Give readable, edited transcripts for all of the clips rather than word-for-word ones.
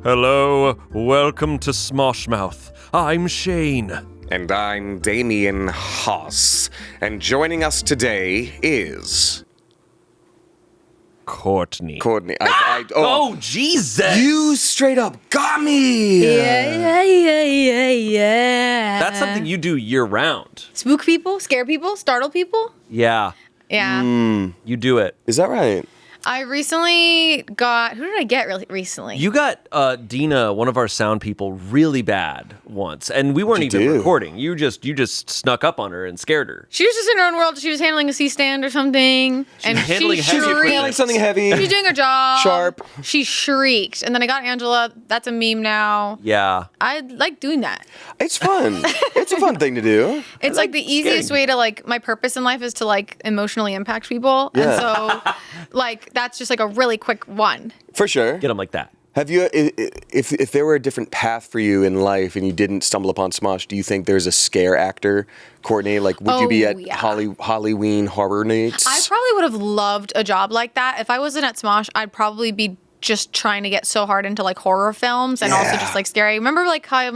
Hello, welcome to Smosh Mouth. I'm Shayne. And I'm Damien Haas. And joining us today is... Courtney. Oh, Jesus! You straight up got me! Yeah. That's something you do year-round. Spook people, scare people, startle people. Yeah, Yeah. you do it. Is that right? I recently got. Who did I get really recently? You got Dina, one of our sound people, really bad once, and we weren't even recording. You just snuck up on her and scared her. She was just in her own world. She was handling a C-stand or something, and handling she heavy shrieked. equipment. Something heavy. She's doing her job. Sharp. She shrieked, and then I got Angela. That's a meme now. Yeah. I like doing that. It's fun. It's a fun thing to do. It's like the easiest way to my purpose in life is to emotionally impact people, and so that's just like a really quick one. For sure. Get them like that. Have you, if there were a different path for you in life and you didn't stumble upon Smosh, do you think there's a scare actor, Courtney? Like, would you be at Halloween Horror Nights? I probably would have loved a job like that. If I wasn't at Smosh, I'd probably be just trying to get so hard into horror films and also just scary. Remember how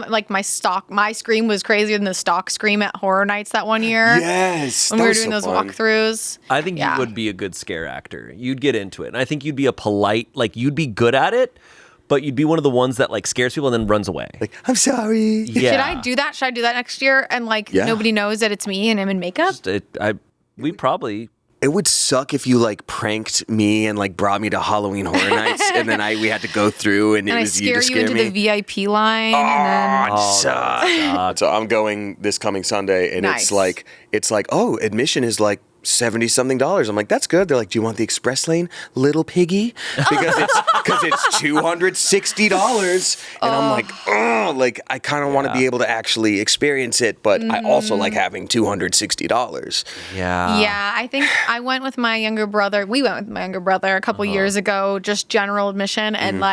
my scream was crazier than the stock scream at Horror Nights that one year? Yes. When we were doing those walkthroughs. I think you would be a good scare actor. You'd get into it. And I think you'd be a polite, you'd be good at it, but you'd be one of the ones that scares people and then runs away. I'm sorry. Yeah. Should I do that? Should I do that next year? And nobody knows that it's me and I'm in makeup? We probably... It would suck if you pranked me and brought me to Halloween Horror Nights and then we had to go through and it was you to scare into me. the VIP line and then So I'm going this coming Sunday and Nice. it's like admission is $70-something. I'm like, that's good. They're like, do you want the express lane, little piggy? Because it's $260. And I'm like, oh, I kind of want to be able to actually experience it, but I also like having $260. Yeah. Yeah, I think I went with my younger brother. We went with my younger brother a couple years ago, just general admission, and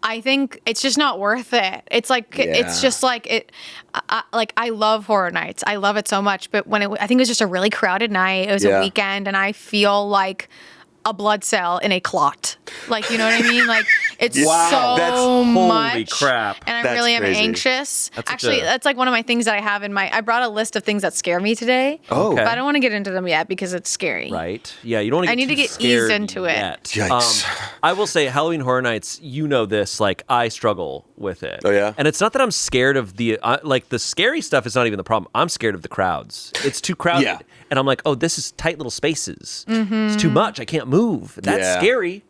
I think it's just not worth it. It's it's just I love Horror Nights. I love it so much. But I think it was just a really crowded night. It was a weekend, and I feel like a blood cell in a clot. You know what I mean? It's so much. Holy crap. And I really am anxious. Actually, that's one of my things that I have I brought a list of things that scare me today. Oh. Okay. But I don't want to get into them yet because it's scary. Right. Yeah, you don't want to I need to get scared eased into it. yet. Yikes. I will say Halloween Horror Nights, you know this, I struggle with it. Oh, yeah? And it's not that I'm scared of the scary stuff is not even the problem. I'm scared of the crowds. It's too crowded. Yeah. And I'm like, oh, this is tight little spaces. It's too much. I can't move. That's scary.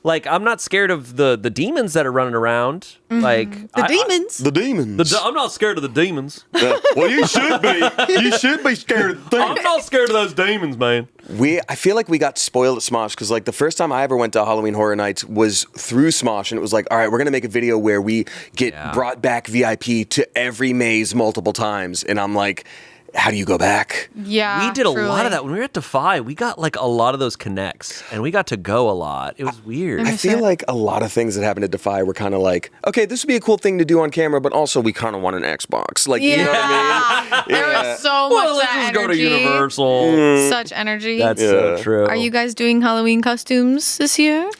I'm not scared of the demons that are running around. The demons? The demons. I'm not scared of the demons. Well, you should be. You should be scared of the I'm not scared of those demons, man. I feel like we got spoiled at Smosh because the first time I ever went to Halloween Horror Nights was through Smosh, and it was all right, we're gonna make a video where we get brought back VIP to every maze multiple times, and I'm like, how do you go back? Yeah, we did truly. a lot of that when we were at Defy. We got a lot of those connects, and we got to go a lot. It was weird. I feel like a lot of things that happened at Defy were kind of okay, this would be a cool thing to do on camera, but also we kind of want an Xbox. You know what I mean? There was so much let's that just go to energy. Universal. Such energy. That's so true. Are you guys doing Halloween costumes this year?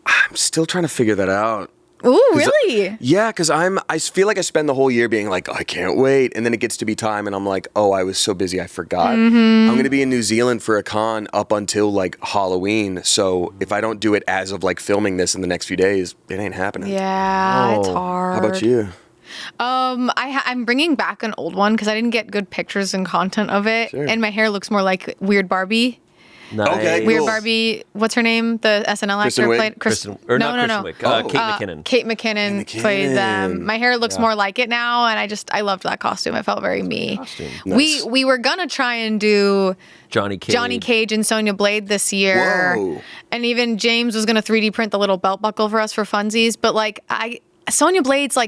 I'm still trying to figure that out. Ooh, really? Yeah, because I feel like I spend the whole year being I can't wait. And then it gets to be time and I'm like, oh, I was so busy, I forgot. I'm going to be in New Zealand for a con up until Halloween. So if I don't do it as of filming this in the next few days, it ain't happening. Yeah, it's hard. How about you? I'm bringing back an old one because I didn't get good pictures and content of it. Sure. And my hair looks more like Weird Barbie. Nice. Okay, Weird cool. Barbie, what's her name? The SNL actor played Kristen No. Wiig, Kate McKinnon. Kate McKinnon played them. My hair looks more like it now, and I loved that costume. I felt very me. Nice. We were gonna try and do Johnny Cage and Sonya Blade this year. Whoa. And even James was gonna 3D print the little belt buckle for us for funsies. But Sonya Blade's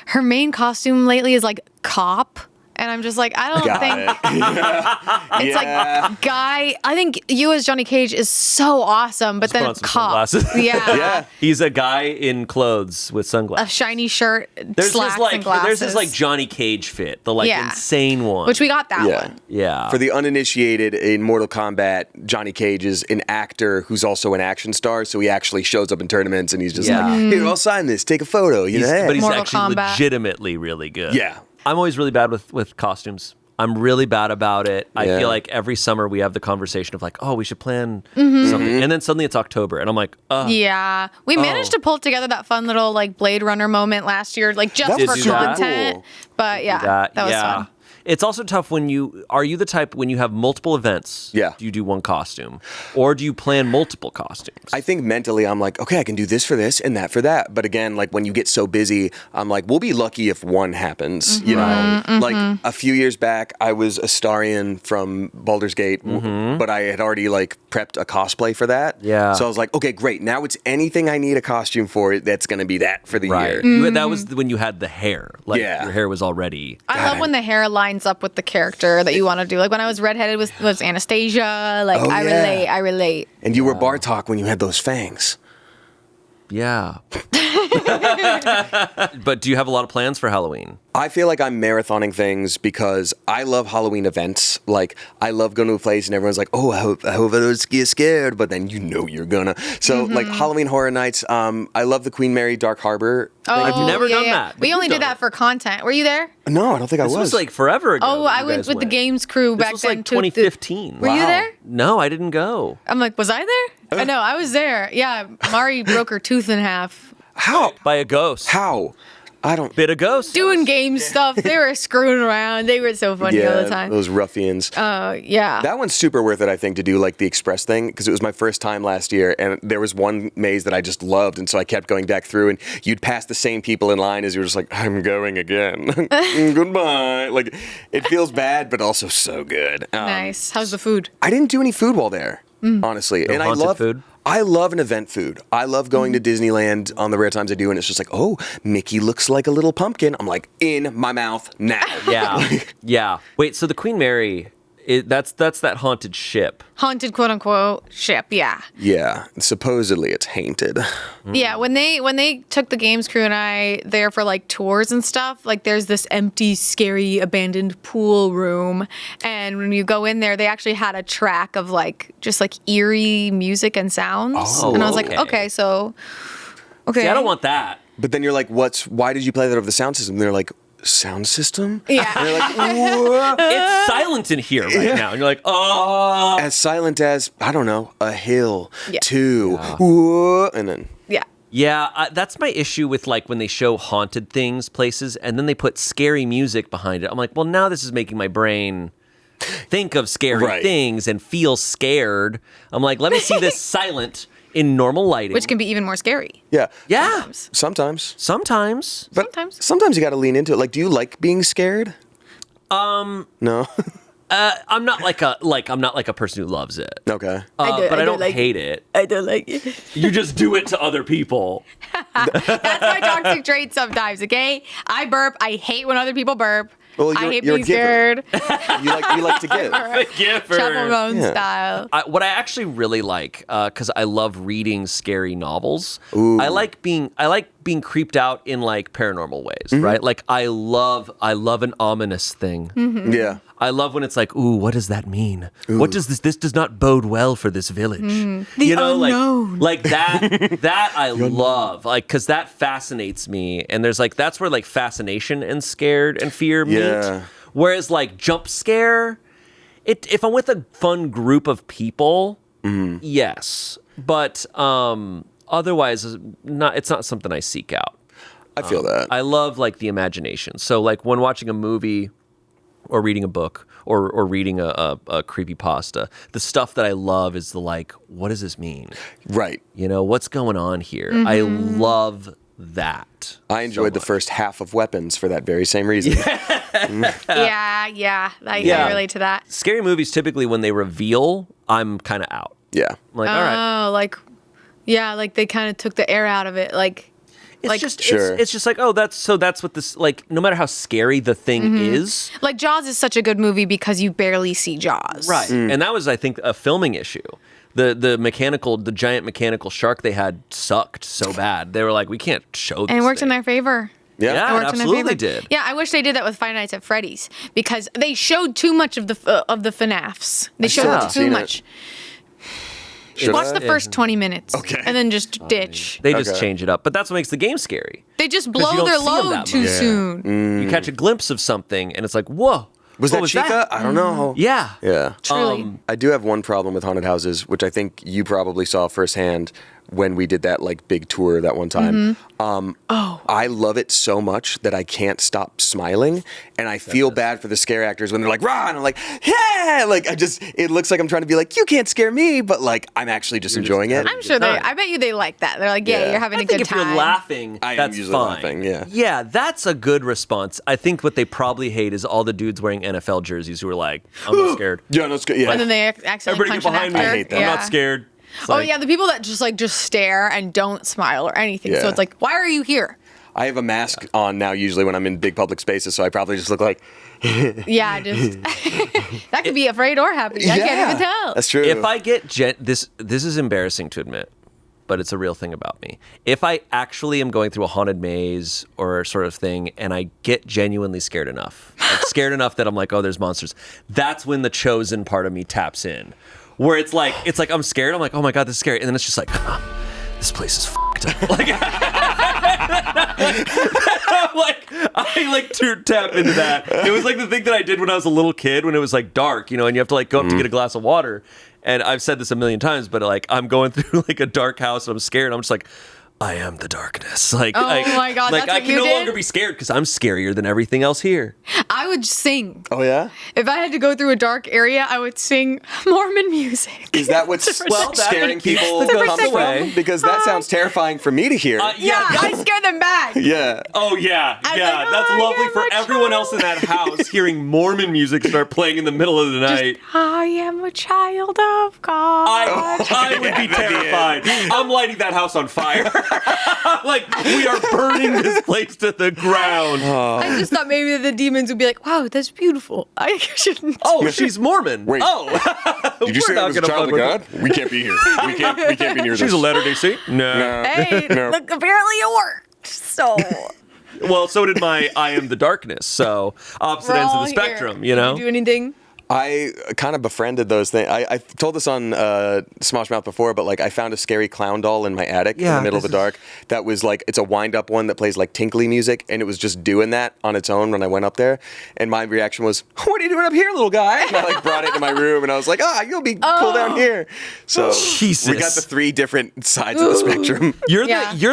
her main costume lately is cop. And I'm just like, I don't Got think it. it's like Guy. I think you as Johnny Cage is so awesome, but Put then on some cop. sunglasses. Yeah. He's a guy in clothes with A sunglasses. shiny shirt, slacks and glasses. There's this like Johnny Cage fit, the like Yeah. insane one. Which we got that Yeah. one. yeah. For the uninitiated, in Mortal Kombat, Johnny Cage is an actor who's also an action star, so he actually shows up in tournaments and he's just Yeah. like, here, I'll sign this, take a photo. You know, hey. But he's Mortal actually Kombat. legitimately really good. Yeah. I'm always really bad with costumes. I'm really bad about it. I Yeah. feel like every summer we have the conversation of like, oh, we should plan something. And then suddenly it's October. And I'm like, Yeah, we managed to pull together that fun little like Blade Runner moment last year, like just That for was super content. cool. But yeah, that was fun. It's also tough are you the type when you have multiple events, Yeah. do you do one costume? Or do you plan multiple costumes? I think mentally I'm like, okay, I can do this for this and that for that. But again, like when you get so busy, I'm like, we'll be lucky if one happens. You know, like a few years back, I was Astarion from Baldur's Gate, but I had already like prepped a cosplay for that. Yeah. So I was like, okay, great. Now it's anything I need a costume for. That's going to be that for the year. That was when you had the hair. Like Yeah. your hair was already. I love when the hair lines up with the character that you want to do. Like when I was redheaded was Anastasia. Like Oh, yeah. I relate. And you were Bartok when you had those fangs. Yeah. But do you have a lot of plans for Halloween? I feel like I'm marathoning things because I love Halloween events. Like, I love going to a place and everyone's like, oh, I hope I don't get scared, but then you know you're gonna. So, like, Halloween Horror Nights, I love the Queen Mary Dark Harbor. I've never done that. We You've only done did that it. for content. Were you there? No, I don't think I This was. was like forever ago. Oh, that I you went guys with the games crew This back was then. like to the- 2015. Were you Wow. there? No, I didn't go. I'm like, was I there? I know, I was there. Yeah, Mari broke her tooth in half. How? By a ghost. How? I don't. Bit of ghost. Doing game stuff. They were screwing around. They were so funny all the time. those ruffians. Yeah. That one's super worth it, I think, to do like the express thing because it was my first time last year, and there was one maze that I just loved, and so I kept going back through, and you'd pass the same people in line as you were just like, I'm going again, goodbye. Like it feels bad, but also so good. Nice. How's the food? I didn't do any food while there, honestly, and I haunted love food? I love an event food. I love going to Disneyland on the rare times I do, and it's just like, oh, Mickey looks like a little pumpkin. I'm like, in my mouth now. Yeah. Yeah. Wait, so the Queen Mary, that's that haunted ship. Haunted quote unquote ship, yeah. Yeah, supposedly it's haunted. Yeah, when they took the games crew and I there for like tours and stuff, like there's this empty, scary, abandoned pool room. And when you go in there, they actually had a track of like just like eerie music and sounds. Oh, and I was like, okay. okay, so okay. See, I don't want that. But then you're like, why did you play that over the sound system? And they're like, sound system? Yeah. And you're like, what? It's silent in here right now. And you're like, oh. As silent as, I don't know, a hill, Yeah. two, whoa, and then. Yeah. Yeah, that's my issue with like when they show haunted things, places, and then they put scary music behind it. I'm like, well, now this is making my brain think of scary Right. things and feel scared. I'm like, let me see this silent in normal lighting. Which can be even more scary. Yeah. yeah, Sometimes. sometimes. But Sometimes. sometimes you got to lean into it. Like, do you like being scared? No. I'm not like a person who loves it. Okay. But I don't like hate it. I don't like it. You just do it to other people. That's my toxic trait sometimes, okay? I burp. I hate when other people burp. Well, I hate you're a being giver. scared. You like to give. The giver. Chapman Yeah. style. What I actually really like, because I love reading scary novels. I like being creeped out in like paranormal ways, right? Like I love an ominous thing. Yeah. I love when it's like, ooh, what does that mean? What does this? This does not bode well for this village. The You know, unknown. like that. That I love, like, because that fascinates me. And there's like that's where like fascination and scared and fear meet. Yeah. Whereas like jump scare, if I'm with a fun group of people, yes, but otherwise, it's not something I seek out. I feel that. I love like the imagination. So like when watching a movie or reading a book or reading a creepypasta, the stuff that I love is the like, what does this mean? Right. You know, what's going on here? I love that. I enjoyed the first half of Weapons for that very same reason. Yeah. I relate to that. Scary movies, typically when they reveal, I'm kind of out. Yeah. I'm like, all right. Oh, like, yeah, like they kind of took the air out of it. Like, It's just like, oh, that's what this, like, no matter how scary the thing is. Like, Jaws is such a good movie because you barely see Jaws. Right. And that was, I think, a filming issue. The giant mechanical shark they had sucked so bad. They were like, we can't show this. And it worked in their favor. Yeah, it absolutely did. Yeah, I wish they did that with Five Nights at Freddy's because they showed too much of the FNAFs. They showed too much. Watch the first 20 minutes. Okay. And then just ditch. They just change it up. But that's what makes the game scary. They just blow their load too soon. You catch a glimpse of something and it's like, whoa. Was that Chica? I don't know. Yeah. Yeah. Truly. I do have one problem with haunted houses, which I think you probably saw firsthand when we did that like big tour that one time. I love it so much that I can't stop smiling, and I feel bad for the scare actors when they're like, "Rah!" and I'm like, "Yeah!" Like it looks like I'm trying to be like, "You can't scare me," but like I'm actually just enjoying it. I'm sure I bet you they like that. They're like, "Yeah, you're having a good time." If you're laughing, that's usually fine. Laughing, yeah. Yeah, that's a good response. I think what they probably hate is all the dudes wearing NFL jerseys who are like, "I'm not scared." Yeah, no, it's good. Yeah. And then they accidentally punch an actor. I hate that. I'm not scared. Yeah, the people that just stare and don't smile or anything. So it's like, why are you here? I have a mask on now usually when I'm in big public spaces, so I probably just look like... Yeah, just... that could be afraid or happy. I can't even tell. That's true. If I get... this is embarrassing to admit, but it's a real thing about me. If I actually am going through a haunted maze or sort of thing, and I get genuinely scared enough, like scared enough that I'm like, oh, there's monsters, that's when the chosen part of me taps in. Where it's like I'm scared. I'm like, oh my god, this is scary, and then it's just like, this place is fucked up. Like, I tap into that. It was like the thing that I did when I was a little kid, when it was like dark, and you have to like go up to get a glass of water. And I've said this a million times, but like I'm going through like a dark house, and I'm scared. And I'm just like, I am the darkness. Like, oh my god, like that's I what can you no did? longer be scared because I'm scarier than everything else here. I would sing. Oh yeah? If I had to go through a dark area, I would sing Mormon music. Is that what's scaring people comes away? Because that sounds terrifying for me to hear. Yeah, I scare them back. Yeah. Oh yeah, I'm yeah. like, That's I lovely am for a everyone else in that house hearing Mormon music start playing in the middle of the night. I am a child of God. I would be terrified. I'm lighting that house on fire. Like, we are burning this place to the ground. I just thought maybe the demons would be like, wow, that's beautiful. I shouldn't. Oh, she's Mormon. Wait. Oh. Did you say I was a child of God? We can't be here. We can't be near this. She's a Latter-day Saint? No. Hey, look, apparently it worked. So... Well, so did my I am the darkness. So opposite ends of the spectrum, you know? Did you do anything? I kind of befriended those things. I told this on Smosh Mouth before, but like I found a scary clown doll in my attic in the middle of the dark. That was like, it's a wind-up one that plays like tinkly music, and it was just doing that on its own when I went up there. And my reaction was, "What are you doing up here, little guy?" And I like brought it to my room, and I was like, "You'll be cool down here." So Jesus. We got the three different sides of the spectrum. You're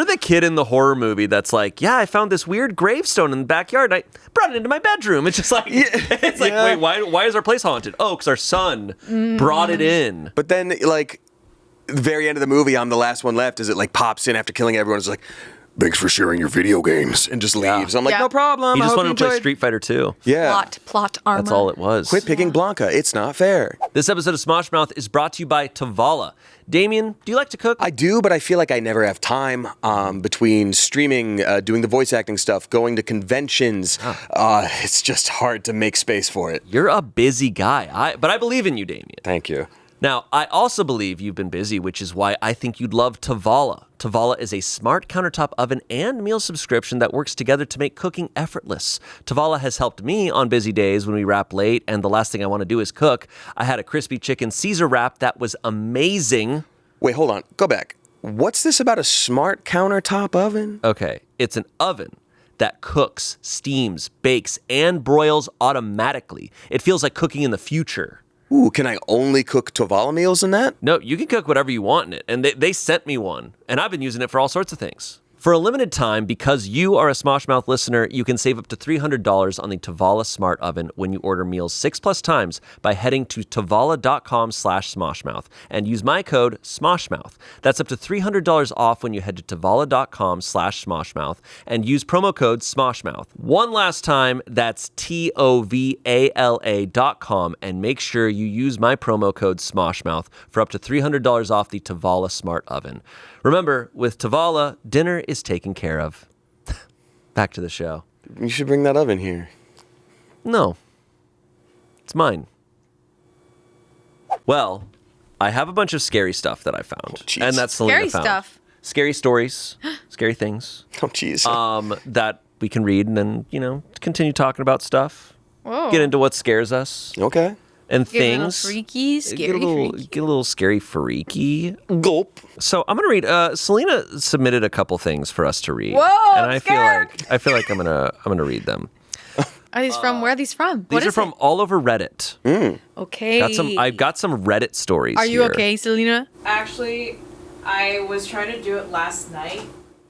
the kid in the horror movie that's like, yeah, I found this weird gravestone in the backyard. I brought it into my bedroom. It's just like, wait, why is our place haunted? Oh, because our son brought it in. But then, like, the very end of the movie, I'm the last one left, as it like pops in after killing everyone. It's like, "Thanks for sharing your video games," and just leaves. I'm like, "No problem." He just wanted to play Street Fighter 2. Yeah. Plot armor. That's all it was. Quit picking Blanca. It's not fair. This episode of Smosh Mouth is brought to you by Tavalla. Damien, do you like to cook? I do, but I feel like I never have time between streaming, doing the voice acting stuff, going to conventions. It's just hard to make space for it. You're a busy guy, but I believe in you, Damien. Thank you. Now, I also believe you've been busy, which is why I think you'd love Tavalla. Tavalla is a smart countertop oven and meal subscription that works together to make cooking effortless. Tavalla has helped me on busy days when we wrap late, and the last thing I want to do is cook. I had a crispy chicken Caesar wrap that was amazing. Wait, hold on. Go back. What's this about a smart countertop oven? Okay, it's an oven that cooks, steams, bakes, and broils automatically. It feels like cooking in the future. Ooh, can I only cook Tavalla meals in that? No, you can cook whatever you want in it. And they sent me one, and I've been using it for all sorts of things. For a limited time, because you are a Smosh Mouth listener, you can save up to $300 on the Tavalla Smart Oven when you order meals 6+ times by heading to tavalla.com/Smoshmouth and use my code SMOSHMOUth. That's up to $300 off when you head to tavalla.com/Smoshmouth and use promo code SMOSHMOUth. One last time, that's TOVALA.com, and make sure you use my promo code SMOSHMOUth for up to $300 off the Tavalla Smart Oven. Remember, with Tavalla, dinner is taken care of. Back to the show. You should bring that oven here. No. It's mine. Well, I have a bunch of scary stuff that I found. jeez. And that's Selina Scary found. stuff. Scary stories, scary things. Oh, jeez. That we can read and then, continue talking about stuff. Whoa. Get into what scares us Okay. and Get a little things. freaky, scary, Get freaky. a little scary freaky. Gulp. So I'm gonna read. Selina submitted a couple things for us to read. Whoa, and I'm I scared. feel like I'm gonna read them. Are these from? Where are these from? These are from all over Reddit. Okay. I've got some Reddit stories. Are you here. okay, Selina? Actually, I was trying to do it last night,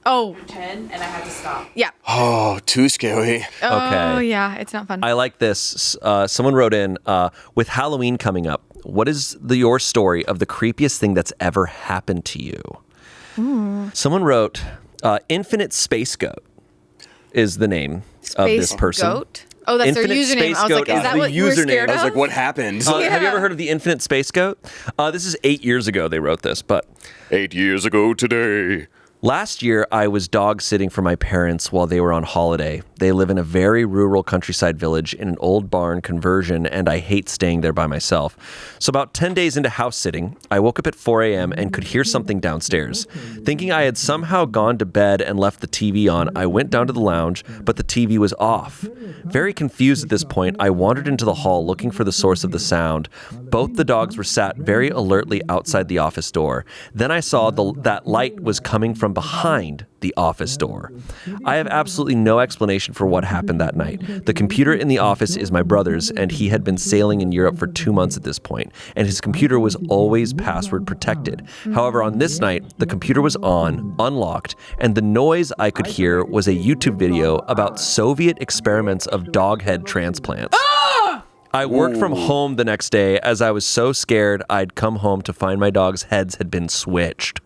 Oh, 10, and I had to stop. yeah. Oh, too scary. Oh, Okay. yeah. It's not fun. I like this. Someone wrote in, with Halloween coming up, what is your story of the creepiest thing that's ever happened to you? Someone wrote, Infinite Space Goat is the name of this Space person. Goat? Oh, that's Infinite their username. Space I was like, Goat is is that the what you were username. scared I of? was like, what happened? Have you Yeah. ever heard of the Infinite Space Goat? This is 8 years ago they wrote this, but 8 years ago today. last year I was dog sitting for my parents while they were on holiday. They live in a very rural countryside village in an old barn conversion, and I hate staying there by myself. So about 10 days into house sitting, I woke up at 4 a.m. and could hear something downstairs. Thinking I had somehow gone to bed and left the TV on, I went down to the lounge, but the TV was off. Very confused at this point, I wandered into the hall looking for the source of the sound. Both the dogs were sat very alertly outside the office door. Then I saw that light was coming from behind the office door. I have absolutely no explanation for what happened that night. The computer in the office is my brother's, and he had been sailing in Europe for 2 months at this point, and his computer was always password protected. However, on this night, the computer was on, unlocked, and the noise I could hear was a YouTube video about Soviet experiments of dog head transplants. I worked from home the next day as I was so scared I'd come home to find my dog's heads had been switched.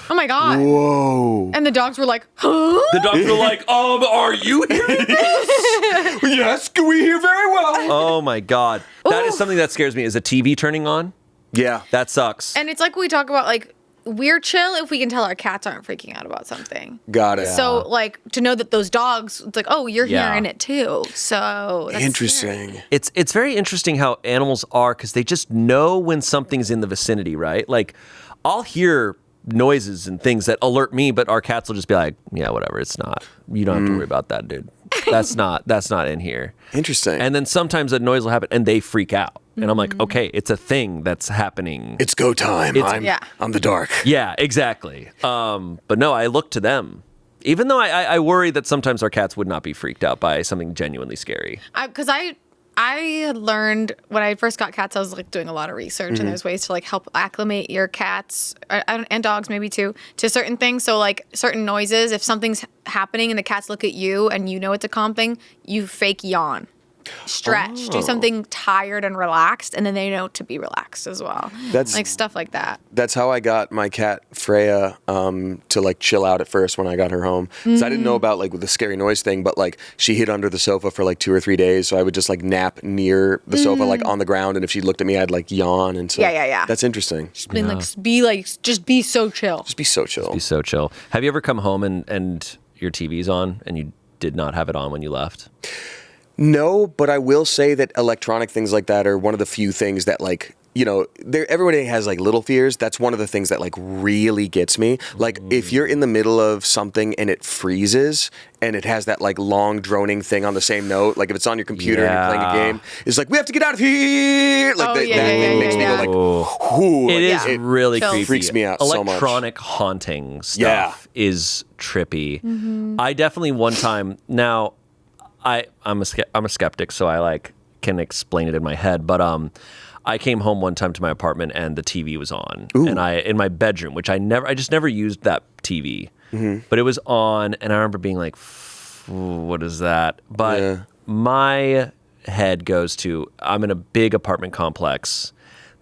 Oh my God. Whoa. And the dogs were like, huh? The dogs were like, are you hearing this? Yes, can we hear very well? Oh my God. That is something that scares me. Is a TV turning on? Yeah. That sucks. And it's like we talk about, like, we're chill if we can tell our cats aren't freaking out about something. Got it. So, like, to know that those dogs, it's like, oh, you're Yeah. hearing it too. So, that's Interesting. scary. It's very interesting how animals are, because they just know when something's in the vicinity, right? Like, I'll hear noises and things that alert me, but our cats will just be like, yeah, whatever, it's not. You don't have to worry about that, dude. That's not in here. Interesting. And then sometimes a noise will happen and they freak out. And I'm like, okay, it's a thing that's happening. it's go time. Yeah. I'm the dark. Yeah, exactly. But no, I look to them. Even though I worry that sometimes our cats would not be freaked out by something genuinely scary. Because I had learned when I first got cats, I was like doing a lot of research, and there's ways to like help acclimate your cats and dogs maybe too to certain things. So like certain noises, if something's happening and the cats look at you and you know it's a calm thing, you fake yawn, stretch, do something tired and relaxed, and then they know to be relaxed as well. That's- like stuff like that. That's how I got my cat Freya to like chill out at first when I got her home. So I didn't know about like the scary noise thing, but like she hid under the sofa for like 2 or 3 days. So I would just like nap near the sofa, like on the ground, and if she looked at me, I'd like yawn. And so Yeah. That's interesting. Just being just be so chill. Just be so chill. Be so chill. Have you ever come home and your TV's on and you did not have it on when you left? No, but I will say that electronic things like that are one of the few things that like, you know, everybody has like little fears. That's one of the things that like really gets me. Like if you're in the middle of something and it freezes and it has that like long droning thing on the same note, like if it's on your computer and you're playing a game, it's like, we have to get out of here. Like that thing makes me go like, whoo. It Like, is really Chills. creepy. Freaks me out so much. Electronic haunting stuff is trippy. I definitely one time, now I'm a skeptic, so I like can explain it in my head, but I came home one time to my apartment and the TV was on. Ooh. And in my bedroom, which I just never used that TV. But it was on, and I remember being like, what is that? But my head goes to, I'm in a big apartment complex.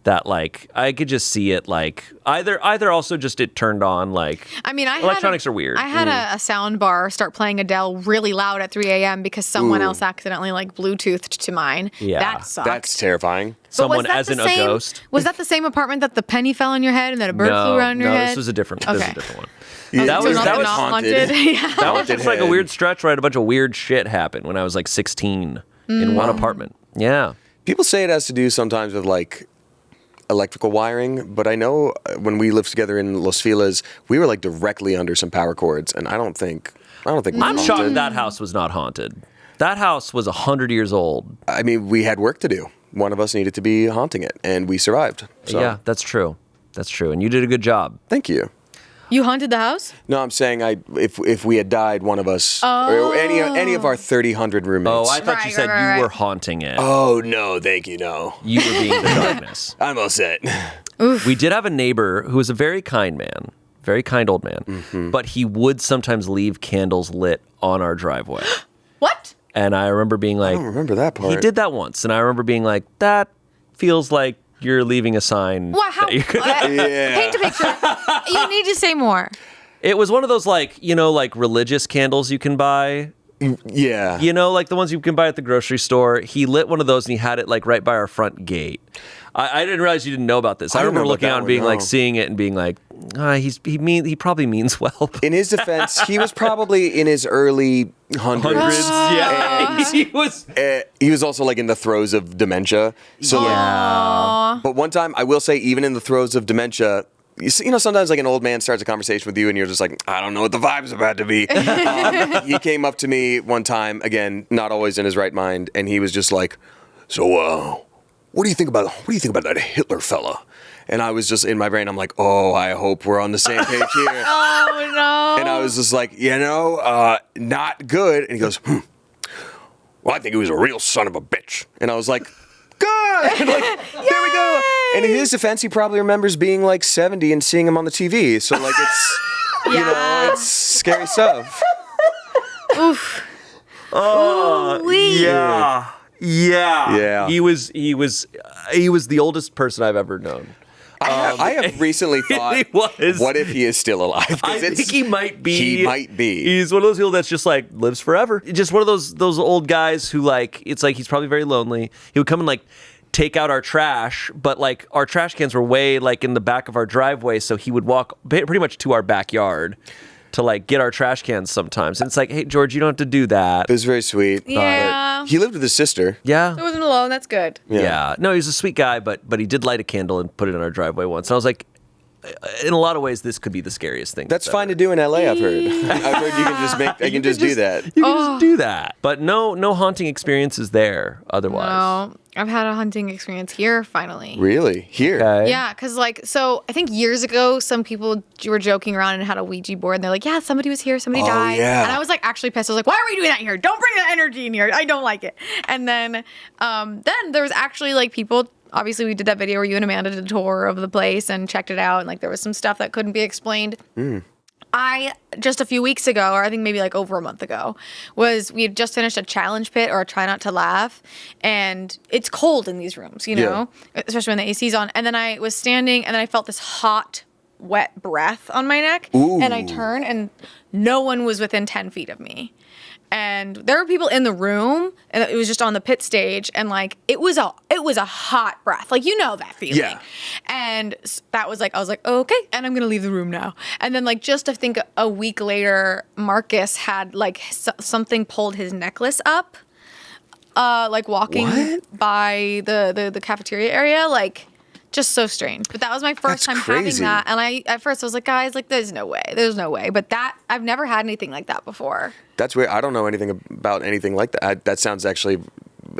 that like I could just see it like either also just it turned on like I mean, electronics are weird. I had a sound bar start playing Adele really loud at 3 a.m. because someone else accidentally like Bluetoothed to mine. Yeah. That sucked. That's terrifying. But Someone was that as the in same, a ghost. Was that the same apartment that the penny fell on your head and that a bird flew around your head? No, this was a different one. Yeah, That was not haunted. Yeah. That was just like a weird stretch where I had a bunch of weird shit happen when I was like 16 in one apartment. Yeah. People say it has to do sometimes with like electrical wiring, but I know when we lived together in Los Feliz, we were like directly under some power cords, and I don't think we're I'm haunted. shocked that house was not haunted. That house was 100 years old. I mean, we had work to do. One of us needed to be haunting it, and we survived. So. Yeah, that's true. That's true. And you did a good job. Thank you. You haunted the house? No, I'm saying if we had died, one of us or any of our 300 roommates. Oh, I thought you Right, said right. you were haunting it. Oh no, thank you, no. You were being the darkness. I'm all set. We did have a neighbor who was a very kind man, very kind old man, but he would sometimes leave candles lit on our driveway. What? And I remember being like, I don't remember that part. he did that once. And I remember being like, that feels like you're leaving a sign. What? How? that you're gonna-" Yeah. Paint a picture. You need to say more. It was one of those like, like religious candles you can buy. Yeah. Like the ones you can buy at the grocery store. He lit one of those and he had it like right by our front gate. I didn't realize you didn't know about this. I I didn't remember know looking about out that and being one, like no. seeing it and being like, he probably means well. In his defense, he was probably in his early hundreds. Yeah. He was also like in the throes of dementia. So like, but one time, I will say, even in the throes of dementia, sometimes like an old man starts a conversation with you and you're just like, I don't know what the vibe's about to be. He came up to me one time, again, not always in his right mind, and he was just like, so, what do you think about that Hitler fella? And I was just in my brain, I'm like, oh, I hope we're on the same page here. Oh, no. And I was just like, not good. And he goes, well, I think he was a real son of a bitch. And I was like, good. And like, there we go. And in his defense, he probably remembers being like 70 and seeing him on the TV. So like, it's, it's scary stuff. Oof. Yeah. He was the oldest person I've ever known. I have recently thought, He was. what if he is still alive? 'Cause I think he might be. He might be. He's one of those people that's just like lives forever. Just one of those old guys who like it's like he's probably very lonely. He would come and like take out our trash, but like our trash cans were way like in the back of our driveway, so he would walk pretty much to our backyard to like get our trash cans sometimes. And it's like, hey George, you don't have to do that. It was very sweet. Yeah. He lived with his sister. Yeah. I wasn't alone. That's good. Yeah. No, he's a sweet guy, but he did light a candle and put it in our driveway once. And I was like, in a lot of ways, this could be the scariest thing. That's fine to do in LA, I've heard. I've heard you can just do that. You can just do that. But no haunting experiences there otherwise. No, I've had a hunting experience here finally. Really? Here? Okay. Yeah, because so I think years ago, some people were joking around and had a Ouija board, and they're like, yeah, somebody was here, somebody died. Yeah. And I was like actually pissed. I was like, why are we doing that here? Don't bring that energy in here. I don't like it. And then there was actually like people. Obviously, we did that video where you and Amanda did a tour of the place and checked it out, and like there was some stuff that couldn't be explained. I just a few weeks ago, or I think maybe like over a month ago, we had just finished a challenge pit or a try not to laugh, and it's cold in these rooms, especially when the AC's on. And then I was standing, and then I felt this hot, wet breath on my neck, and I turned, and no one was within 10 feet of me. And there were people in the room, and it was just on the pit stage, and like it was a hot breath, like that feeling. Yeah. And that was like I was like, oh, okay, and I'm gonna leave the room now. And then like just I think a week later, Marcus had like something pulled his necklace up, like walking by the cafeteria area, like. Just so strange. But that was my first time crazy. having that. And at first I was like, guys, like there's no way. But I've never had anything like that before. That's weird. I don't know anything about anything like that. That sounds actually.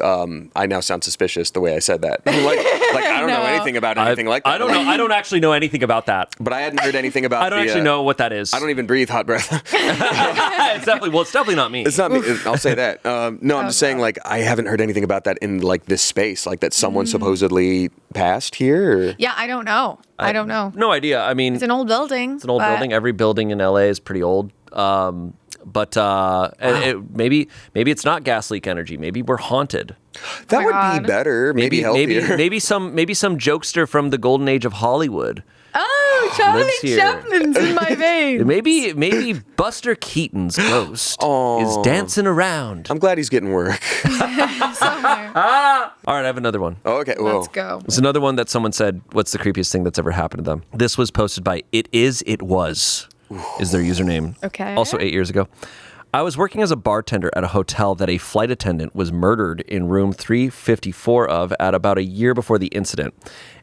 I now sound suspicious the way I said that. Like I don't know anything about anything like that. I don't know. I don't actually know anything about that. But I hadn't heard anything about. I don't actually know what that is. I don't even breathe hot breath. it's definitely not me. It's not me. I'll say that. No, I'm just saying like I haven't heard anything about that in like this space, like that someone supposedly passed here. Or? Yeah, I don't know. I don't know. No idea. I mean, It's an old building. It's an old building. Every building in LA is pretty old. But maybe it's not gas leak energy. Maybe we're haunted. That would God. be better. Maybe healthier. Maybe some jokester from the golden age of Hollywood. Oh, Charlie Lives here. Chaplin's in my veins. Maybe Buster Keaton's ghost is dancing around. I'm glad he's getting work. Somewhere. All right, I have another one. Oh, okay. Whoa. Let's go. It's another one that someone said, what's the creepiest thing that's ever happened to them? This was posted by It Was, is their username. Okay. Also 8 years ago. I was working as a bartender at a hotel that a flight attendant was murdered in room 354 of at about a year before the incident.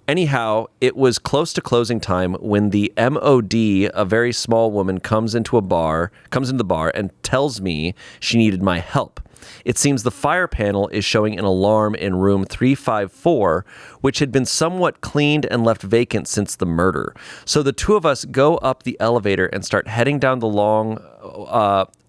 Anyhow, it was close to closing time when the MOD, a very small woman, comes into the bar and tells me she needed my help. It seems the fire panel is showing an alarm in room 354, which had been somewhat cleaned and left vacant since the murder. So the two of us go up the elevator and start heading down the long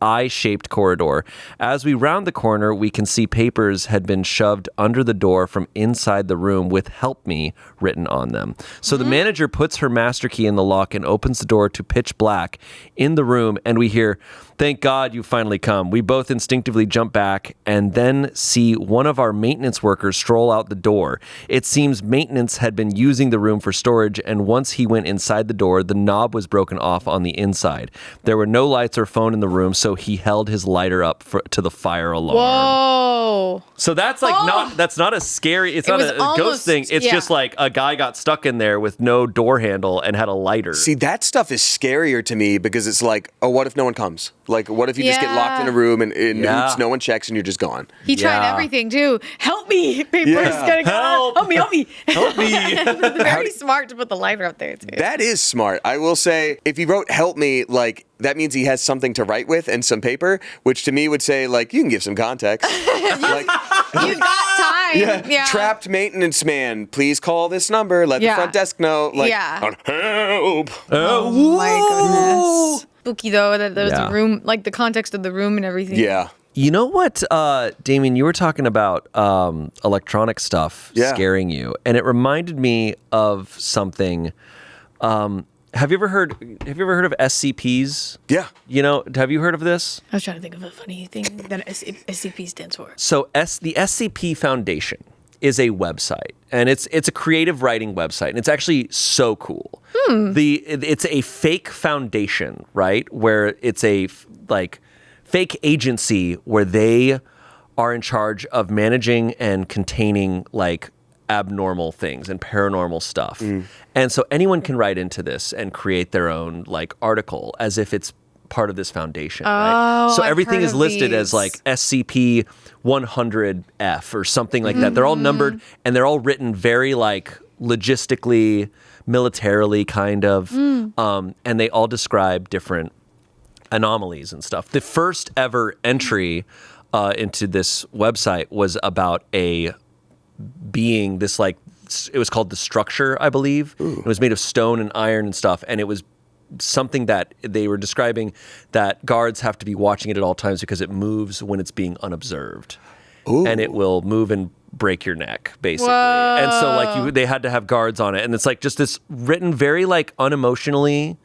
I-shaped corridor. As we round the corner, we can see papers had been shoved under the door from inside the room with "Help Me" written on them. So the manager puts her master key in the lock and opens the door to pitch black in the room, and we hear, "Thank God you finally come." We both instinctively jump back and then see one of our maintenance workers stroll out the door. It seems maintenance had been using the room for storage, and once he went inside the door, the knob was broken off on the inside. There were no lights or phone in the room, so he held his lighter up to the fire alarm. Whoa. So that's like that's not a scary, it's not a ghost thing. It's just like a guy got stuck in there with no door handle and had a lighter. See, that stuff is scarier to me because it's like, oh, what if no one comes? Like, what if you just get locked in a room and oops, no one checks and you're just gone? He tried everything too. Help me. Papers gonna go. Help me. Help me. Very smart to put the lighter up there too. That is smart. I will say, if he wrote "help me," like, that means he has something to write with and some paper, which to me would say, like, you can give some context. Like, You got time. Yeah. Trapped maintenance man, please call this number. Let the front desk know. Like, help. Oh my goodness. Spooky though that there's a room, like the context of the room and everything. Yeah. You know what, Damien, you were talking about electronic stuff scaring you, and it reminded me of something. Have you ever heard of SCPs? Yeah. You know, have you heard of this? I was trying to think of a funny thing that SCP stands for. So the SCP Foundation is a website, and it's a creative writing website, and it's actually so cool. It's a fake foundation, right? Where it's a fake agency where they are in charge of managing and containing abnormal things and paranormal stuff. And so anyone can write into this and create their own article as if it's part of this foundation, right? So everything is listed as SCP 100F or something like that. They're all numbered and they're all written very logistically, militarily kind of, and they all describe different anomalies and stuff. The first ever entry into this website was about a being, this it was called the Structure, I believe. It was made of stone and iron and stuff, and it was something that they were describing that guards have to be watching it at all times because it moves when it's being unobserved. And it will move and break your neck, basically. Whoa. And so they had to have guards on it, and it's just this written very unemotionally,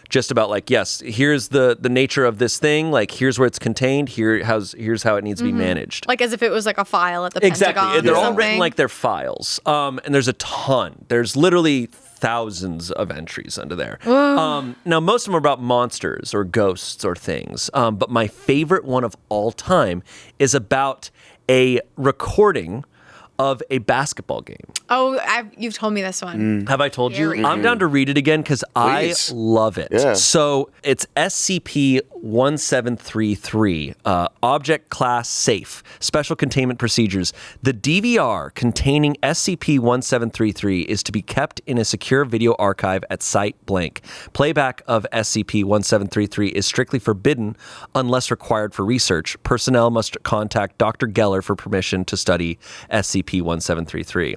just about yes, here's the nature of this thing, here's where it's contained, here's how it needs to be managed. As if it was a file at the Pentagon. Exactly. They're all written like they're files. And there's a ton. There's literally thousands of entries under there. Now, most of them are about monsters or ghosts or things. But my favorite one of all time is about a recording of a basketball game. Oh, you've told me this one. Have I told you? I'm down to read it again because I love it. Yeah. So it's SCP-1733, Object Class Safe, Special Containment Procedures. The DVR containing SCP-1733 is to be kept in a secure video archive at site blank. Playback of SCP-1733 is strictly forbidden unless required for research. Personnel must contact Dr. Geller for permission to study SCP-1733.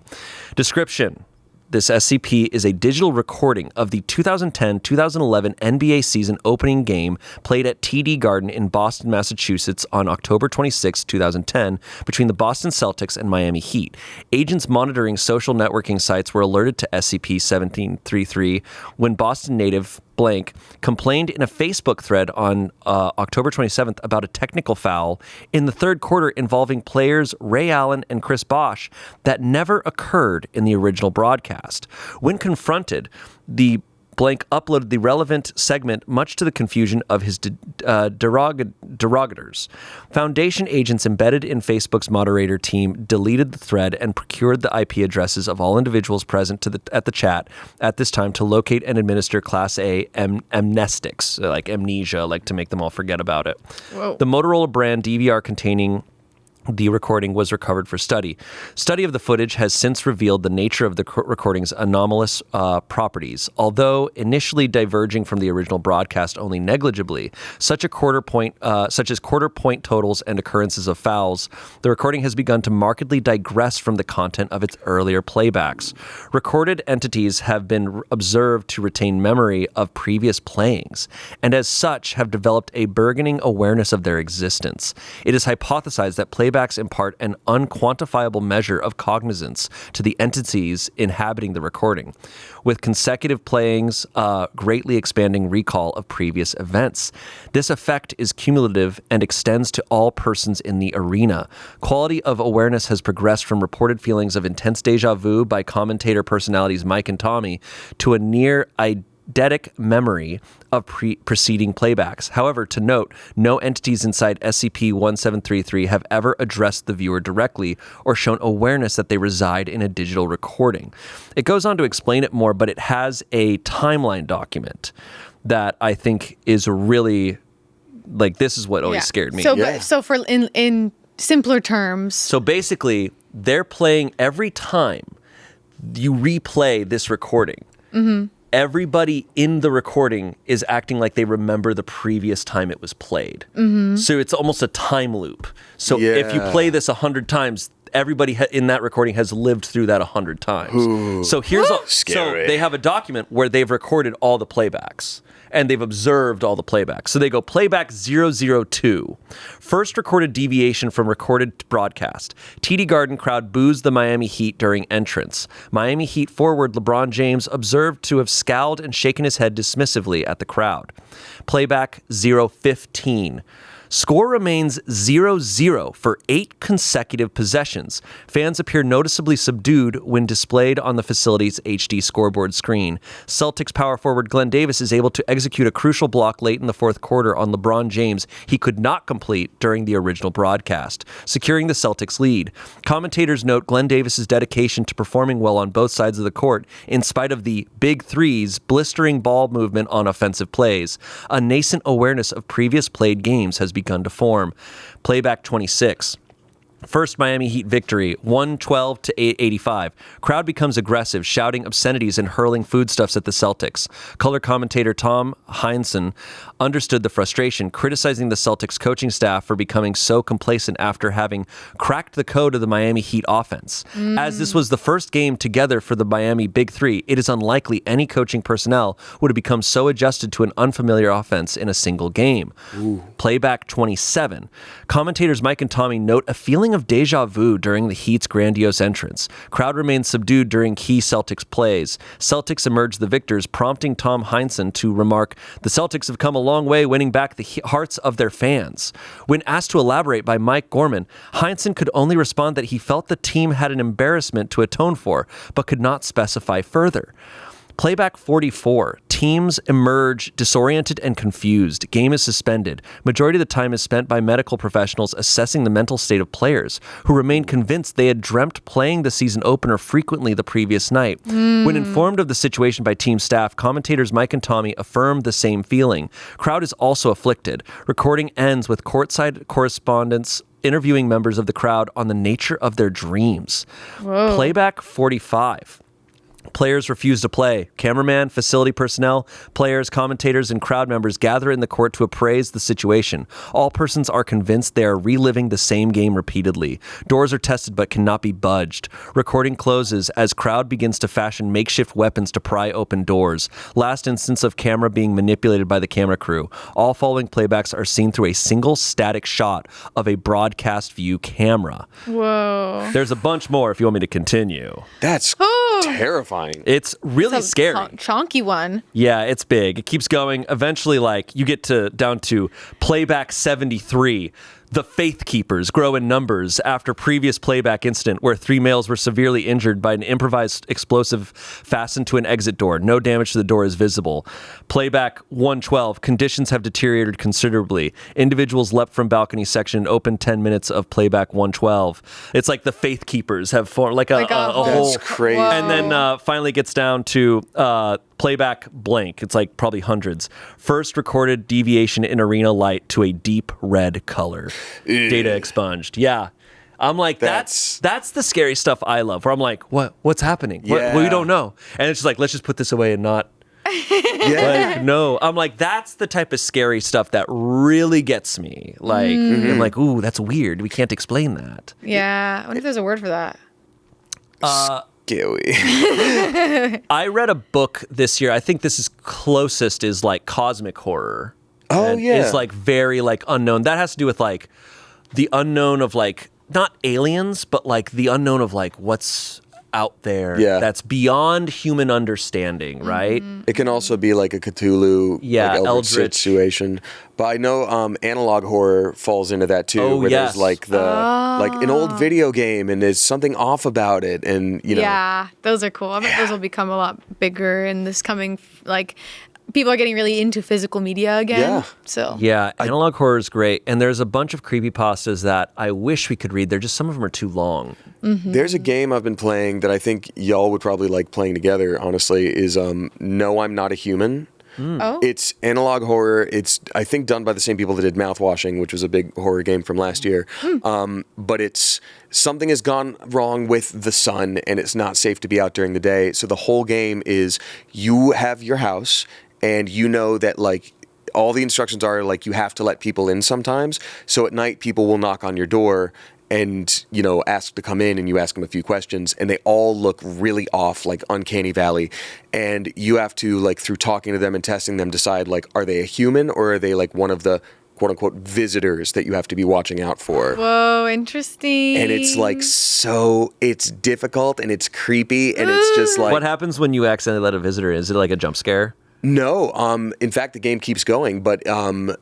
Description. This SCP is a digital recording of the 2010-2011 NBA season opening game played at TD Garden in Boston, Massachusetts on October 26, 2010, between the Boston Celtics and Miami Heat. Agents monitoring social networking sites were alerted to SCP-1733 when Boston native blank complained in a Facebook thread on October 27th about a technical foul in the third quarter involving players Ray Allen and Chris Bosh that never occurred in the original broadcast. When confronted, the blank uploaded the relevant segment, much to the confusion of his derogators. Foundation agents embedded in Facebook's moderator team deleted the thread and procured the IP addresses of all individuals present at the chat at this time to locate and administer Class A amnestics, like amnesia, like to make them all forget about it. Whoa. The Motorola brand DVR containing the recording was recovered for study. Study of the footage has since revealed the nature of the recording's anomalous properties. Although initially diverging from the original broadcast only negligibly, such as quarter point totals and occurrences of fouls, the recording has begun to markedly digress from the content of its earlier playbacks. Recorded entities have been observed to retain memory of previous playings, and as such have developed a burgeoning awareness of their existence. It is hypothesized that playbacks impart an unquantifiable measure of cognizance to the entities inhabiting the recording, with consecutive playings greatly expanding recall of previous events. This effect is cumulative and extends to all persons in the arena. Quality of awareness has progressed from reported feelings of intense deja vu by commentator personalities Mike and Tommy to a near eidetic memory of preceding playbacks. However, to note, no entities inside SCP-1733 have ever addressed the viewer directly or shown awareness that they reside in a digital recording. It goes on to explain it more, but it has a timeline document that I think is really, like, this is what always scared me. So for in simpler terms. So basically, they're playing every time you replay this recording. Mm-hmm. Everybody in the recording is acting like they remember the previous time it was played. Mm-hmm. So it's almost a time loop. So if you play this 100 times, everybody in that recording has lived through that 100 times. Ooh. So Scary. So they have a document where they've recorded all the playbacks and they've observed all the playbacks. So they go playback 002. First recorded deviation from recorded broadcast. TD Garden crowd boos the Miami Heat during entrance. Miami Heat forward LeBron James observed to have scowled and shaken his head dismissively at the crowd. Playback 015. Score remains 0-0 for 8 consecutive possessions. Fans appear noticeably subdued when displayed on the facility's HD scoreboard screen. Celtics power forward Glenn Davis is able to execute a crucial block late in the fourth quarter on LeBron James he could not complete during the original broadcast, securing the Celtics lead. Commentators note Glenn Davis's dedication to performing well on both sides of the court in spite of the Big Three's blistering ball movement on offensive plays. A nascent awareness of previous played games has begun to form. Playback 26. First Miami Heat victory, 112 to 85. Crowd becomes aggressive, shouting obscenities and hurling foodstuffs at the Celtics. Color commentator Tom Heinsohn understood the frustration, criticizing the Celtics coaching staff for becoming so complacent after having cracked the code of the Miami Heat offense. As this was the first game together for the Miami Big Three, it is unlikely any coaching personnel would have become so adjusted to an unfamiliar offense in a single game. Ooh. Playback 27. Commentators Mike and Tommy note a feeling of deja vu during the Heat's grandiose entrance. Crowd remains subdued during key Celtics plays. Celtics emerge the victors, prompting Tom Heinsohn to remark, "The Celtics have come a long way winning back the hearts of their fans." When asked to elaborate by Mike Gorman, Heinsohn could only respond that he felt the team had an embarrassment to atone for, but could not specify further. Playback 44. Teams emerge disoriented and confused. Game is suspended. Majority of the time is spent by medical professionals assessing the mental state of players, who remain convinced they had dreamt playing the season opener frequently the previous night. When informed of the situation by team staff, commentators Mike and Tommy affirmed the same feeling. Crowd is also afflicted. Recording ends with courtside correspondents interviewing members of the crowd on the nature of their dreams. Whoa. Playback 45. Players refuse to play. Cameraman, facility personnel, players, commentators, and crowd members gather in the court to appraise the situation. All persons are convinced they are reliving the same game repeatedly. Doors are tested but cannot be budged. Recording closes as crowd begins to fashion makeshift weapons to pry open doors. Last instance of camera being manipulated by the camera crew. All following playbacks are seen through a single static shot of a broadcast view camera. Whoa. There's a bunch more if you want me to continue. That's terrifying. terrifying. It's really It's a scary. chonky one. Yeah, it's big. It keeps going. Eventually, like, you get down to playback 73. The Faith Keepers grow in numbers after previous playback incident where 3 males were severely injured by an improvised explosive fastened to an exit door. No damage to the door is visible. Playback 112. Conditions have deteriorated considerably. Individuals leapt from balcony section and opened 10 minutes of playback 112. It's like the Faith Keepers have formed like a whole... That's crazy. Whoa. And then finally gets down to playback blank. It's like probably hundreds. First recorded deviation in arena light to a deep red color. Data expunged. Yeah. I'm like, that's the scary stuff I love. Where I'm like, what's happening? Yeah. We don't know. And it's just like, let's just put this away and not. Like, no. I'm like, that's the type of scary stuff that really gets me. Like, I'm like, ooh, that's weird. We can't explain that. Yeah. I wonder if there's a word for that. Scary. I read a book this year. I think this is closest is like cosmic horror. Oh, And yeah. Is like very like unknown. That has to do with like the unknown of like not aliens, but like the unknown of like what's out there that's beyond human understanding, right? It can also be like a Cthulhu, Yeah, like Eldritch. situation. But I know analog horror falls into that too, where yes. there's like like an old video game and there's something off about it, and you know. Yeah, those are cool. I bet those will become a lot bigger in this coming, like, people are getting really into physical media again. Yeah. So Yeah, analog horror is great. And there's a bunch of creepypastas that I wish we could read. They're just, some of them are too long. There's a game I've been playing that I think y'all would probably like playing together, honestly, is No, I'm Not a Human. Oh. It's analog horror. It's, I think, done by the same people that did Mouthwashing, which was a big horror game from last year. But it's, something has gone wrong with the sun and it's not safe to be out during the day. So the whole game is you have your house and you know that, like, all the instructions are, like, you have to let people in sometimes. So at night, people will knock on your door and, you know, ask to come in, and you ask them a few questions, and they all look really off, like Uncanny Valley. And you have to, like, through talking to them and testing them, decide, like, are they a human or are they, like, one of the quote-unquote visitors that you have to be watching out for. Whoa, interesting. And it's, like, so, it's difficult and it's creepy, and it's just, like... What happens when you accidentally let a visitor in? Is it like a jump scare? No, in fact, the game keeps going, but there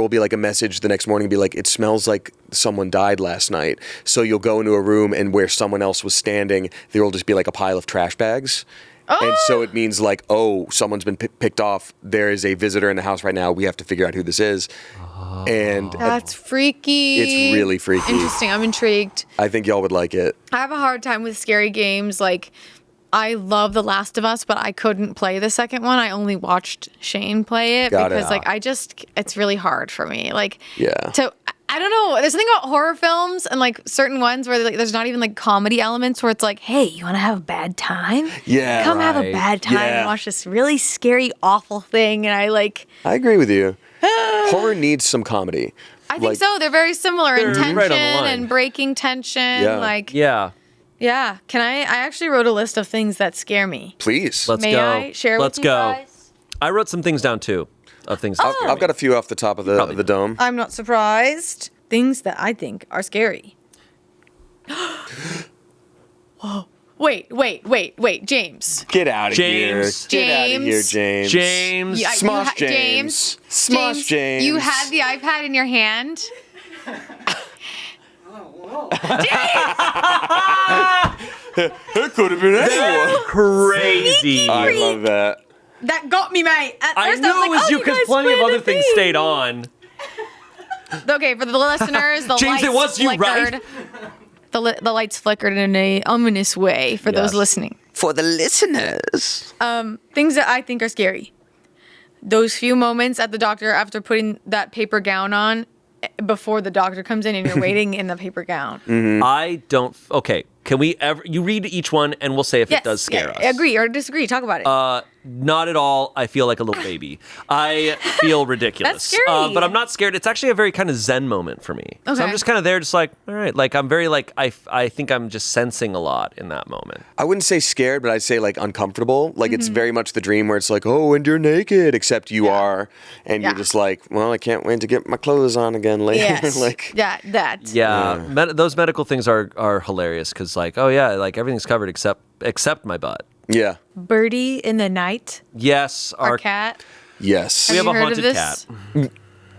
will be like a message the next morning, be like, it smells like someone died last night. So you'll go into a room, and where someone else was standing, there will just be like a pile of trash bags. And so it means like, oh, someone's been picked off. There is a visitor in the house right now. We have to figure out who this is. And that's freaky. it's really freaky. Interesting. I'm intrigued. I think y'all would like it. I have a hard time with scary games. Like, I love The Last of Us, but I couldn't play the second one. I only watched Shayne play it Got it. because, like, it's really hard for me. Like, Yeah. So I don't know. There's something about horror films and like certain ones where like, there's not even like comedy elements where it's like, hey, you want to have a bad time? Yeah, Come have a right. bad time Yeah. and watch this really scary, awful thing. And I agree with you. Horror needs some comedy. I think so. They're very similar in They're tension right on the line. and breaking tension. Yeah. Like, Yeah. yeah. I actually wrote a list of things that scare me. Please. Let's May go. I share Let's with you go. guys? I wrote some things down too. Of things that scare I've me. got a few off the top of the dome. I'm not surprised. Things that I think are scary. Whoa. Wait, James. Get out of here. James. Get out of here, James. James. James. Yeah, Smosh James. Smosh James. You had the iPad in your hand. It could have been anyone. Crazy. I love that. That got me, mate. At I first knew was like, it was oh, you because guys plenty of planned other a things thing. stayed on. Okay, for the listeners, the James, lights it was you, right? flickered. The lights flickered in an ominous way for those Yes. listening. For the listeners. Things that I think are scary. Those few moments at the doctor after putting that paper gown on before the doctor comes in and you're waiting in the paper gown. I don't. Okay. Can we ever? You read each one and we'll say if it does scare us. Agree or disagree. Talk about it. Not at all. I feel like a little baby. I feel ridiculous. That's scary. But I'm not scared. It's actually a very kind of zen moment for me. So I'm Okay. just kind of there, just like, all right. Like, I'm very like, I think I'm just sensing a lot in that moment. I wouldn't say scared, but I'd say like uncomfortable. Like it's very much the dream where it's like, oh, and you're naked, except you are, and you're just like, well, I can't wait to get my clothes on again later. Yes. like, that. Yeah. Those medical things are hilarious because like, oh yeah, like everything's covered except my butt. yeah, Birdie in the night. Yes. Our cat. yes. We have you a heard of haunted this? cat.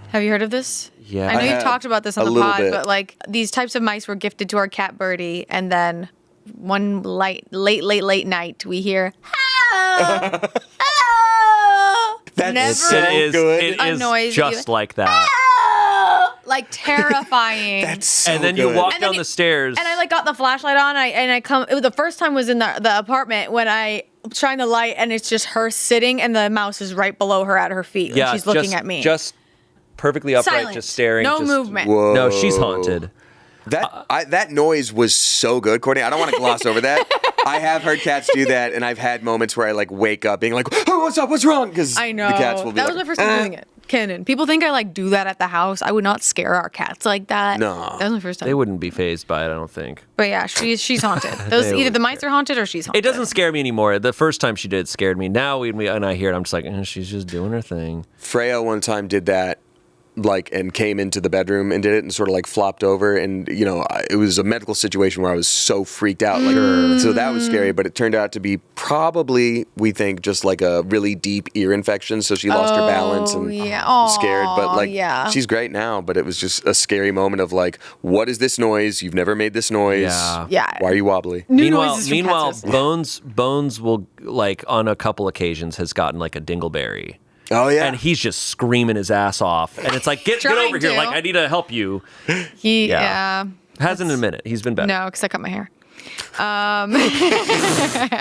Have you heard of this? Yeah. I know I you've have. talked about this on A the little pod, bit. but like these types of mice were gifted to our cat Birdie, and then one late night we hear "Hello, hello." That's Never so It is. good. It is Annoys just you. like that. "Hello," like terrifying. That's so And then good. you walk And then down the stairs. And I like got the flashlight on. It was the first time was in the apartment when I was trying to light, and it's just her sitting, and the mouse is right below her at her feet, and she's looking just, at me. Just perfectly upright, Silent. just staring. No just- movement. Whoa. No, she's haunted. That noise was so good, Courtney. I don't want to gloss over that. I have heard cats do that, and I've had moments where I like wake up being like, "Oh, what's up? What's wrong?" Because I know. the cats will be that like, was my first time doing it. Canon. People think I like do that at the house. I would not scare our cats like that. No. That was my first time. They wouldn't be phased by it, I don't think. But yeah, she's haunted. Those They either the would mice are haunted or she's haunted. It doesn't scare me anymore. The first time she did scared me. Now when I hear it, I'm just like, she's just doing her thing. Freya one time did that, like, and came into the bedroom and did it and sort of like flopped over. And, you know, it was a medical situation where I was so freaked out. Like, so that was scary, but it turned out to be probably, we think, just like a really deep ear infection. So she lost her balance and yeah. was scared. But Aw, like, yeah. she's great now. But it was just a scary moment of like, what is this noise? You've never made this noise. Yeah. Yeah. Why are you wobbly? New Meanwhile, noises from cats. Bones will, like, on a couple occasions has gotten like a dingleberry. Oh, yeah. And he's just screaming his ass off. And it's like, get Trying over here. to. Like, I need to help you. Yeah. Hasn't in a minute. He's been better. No, because I cut my hair.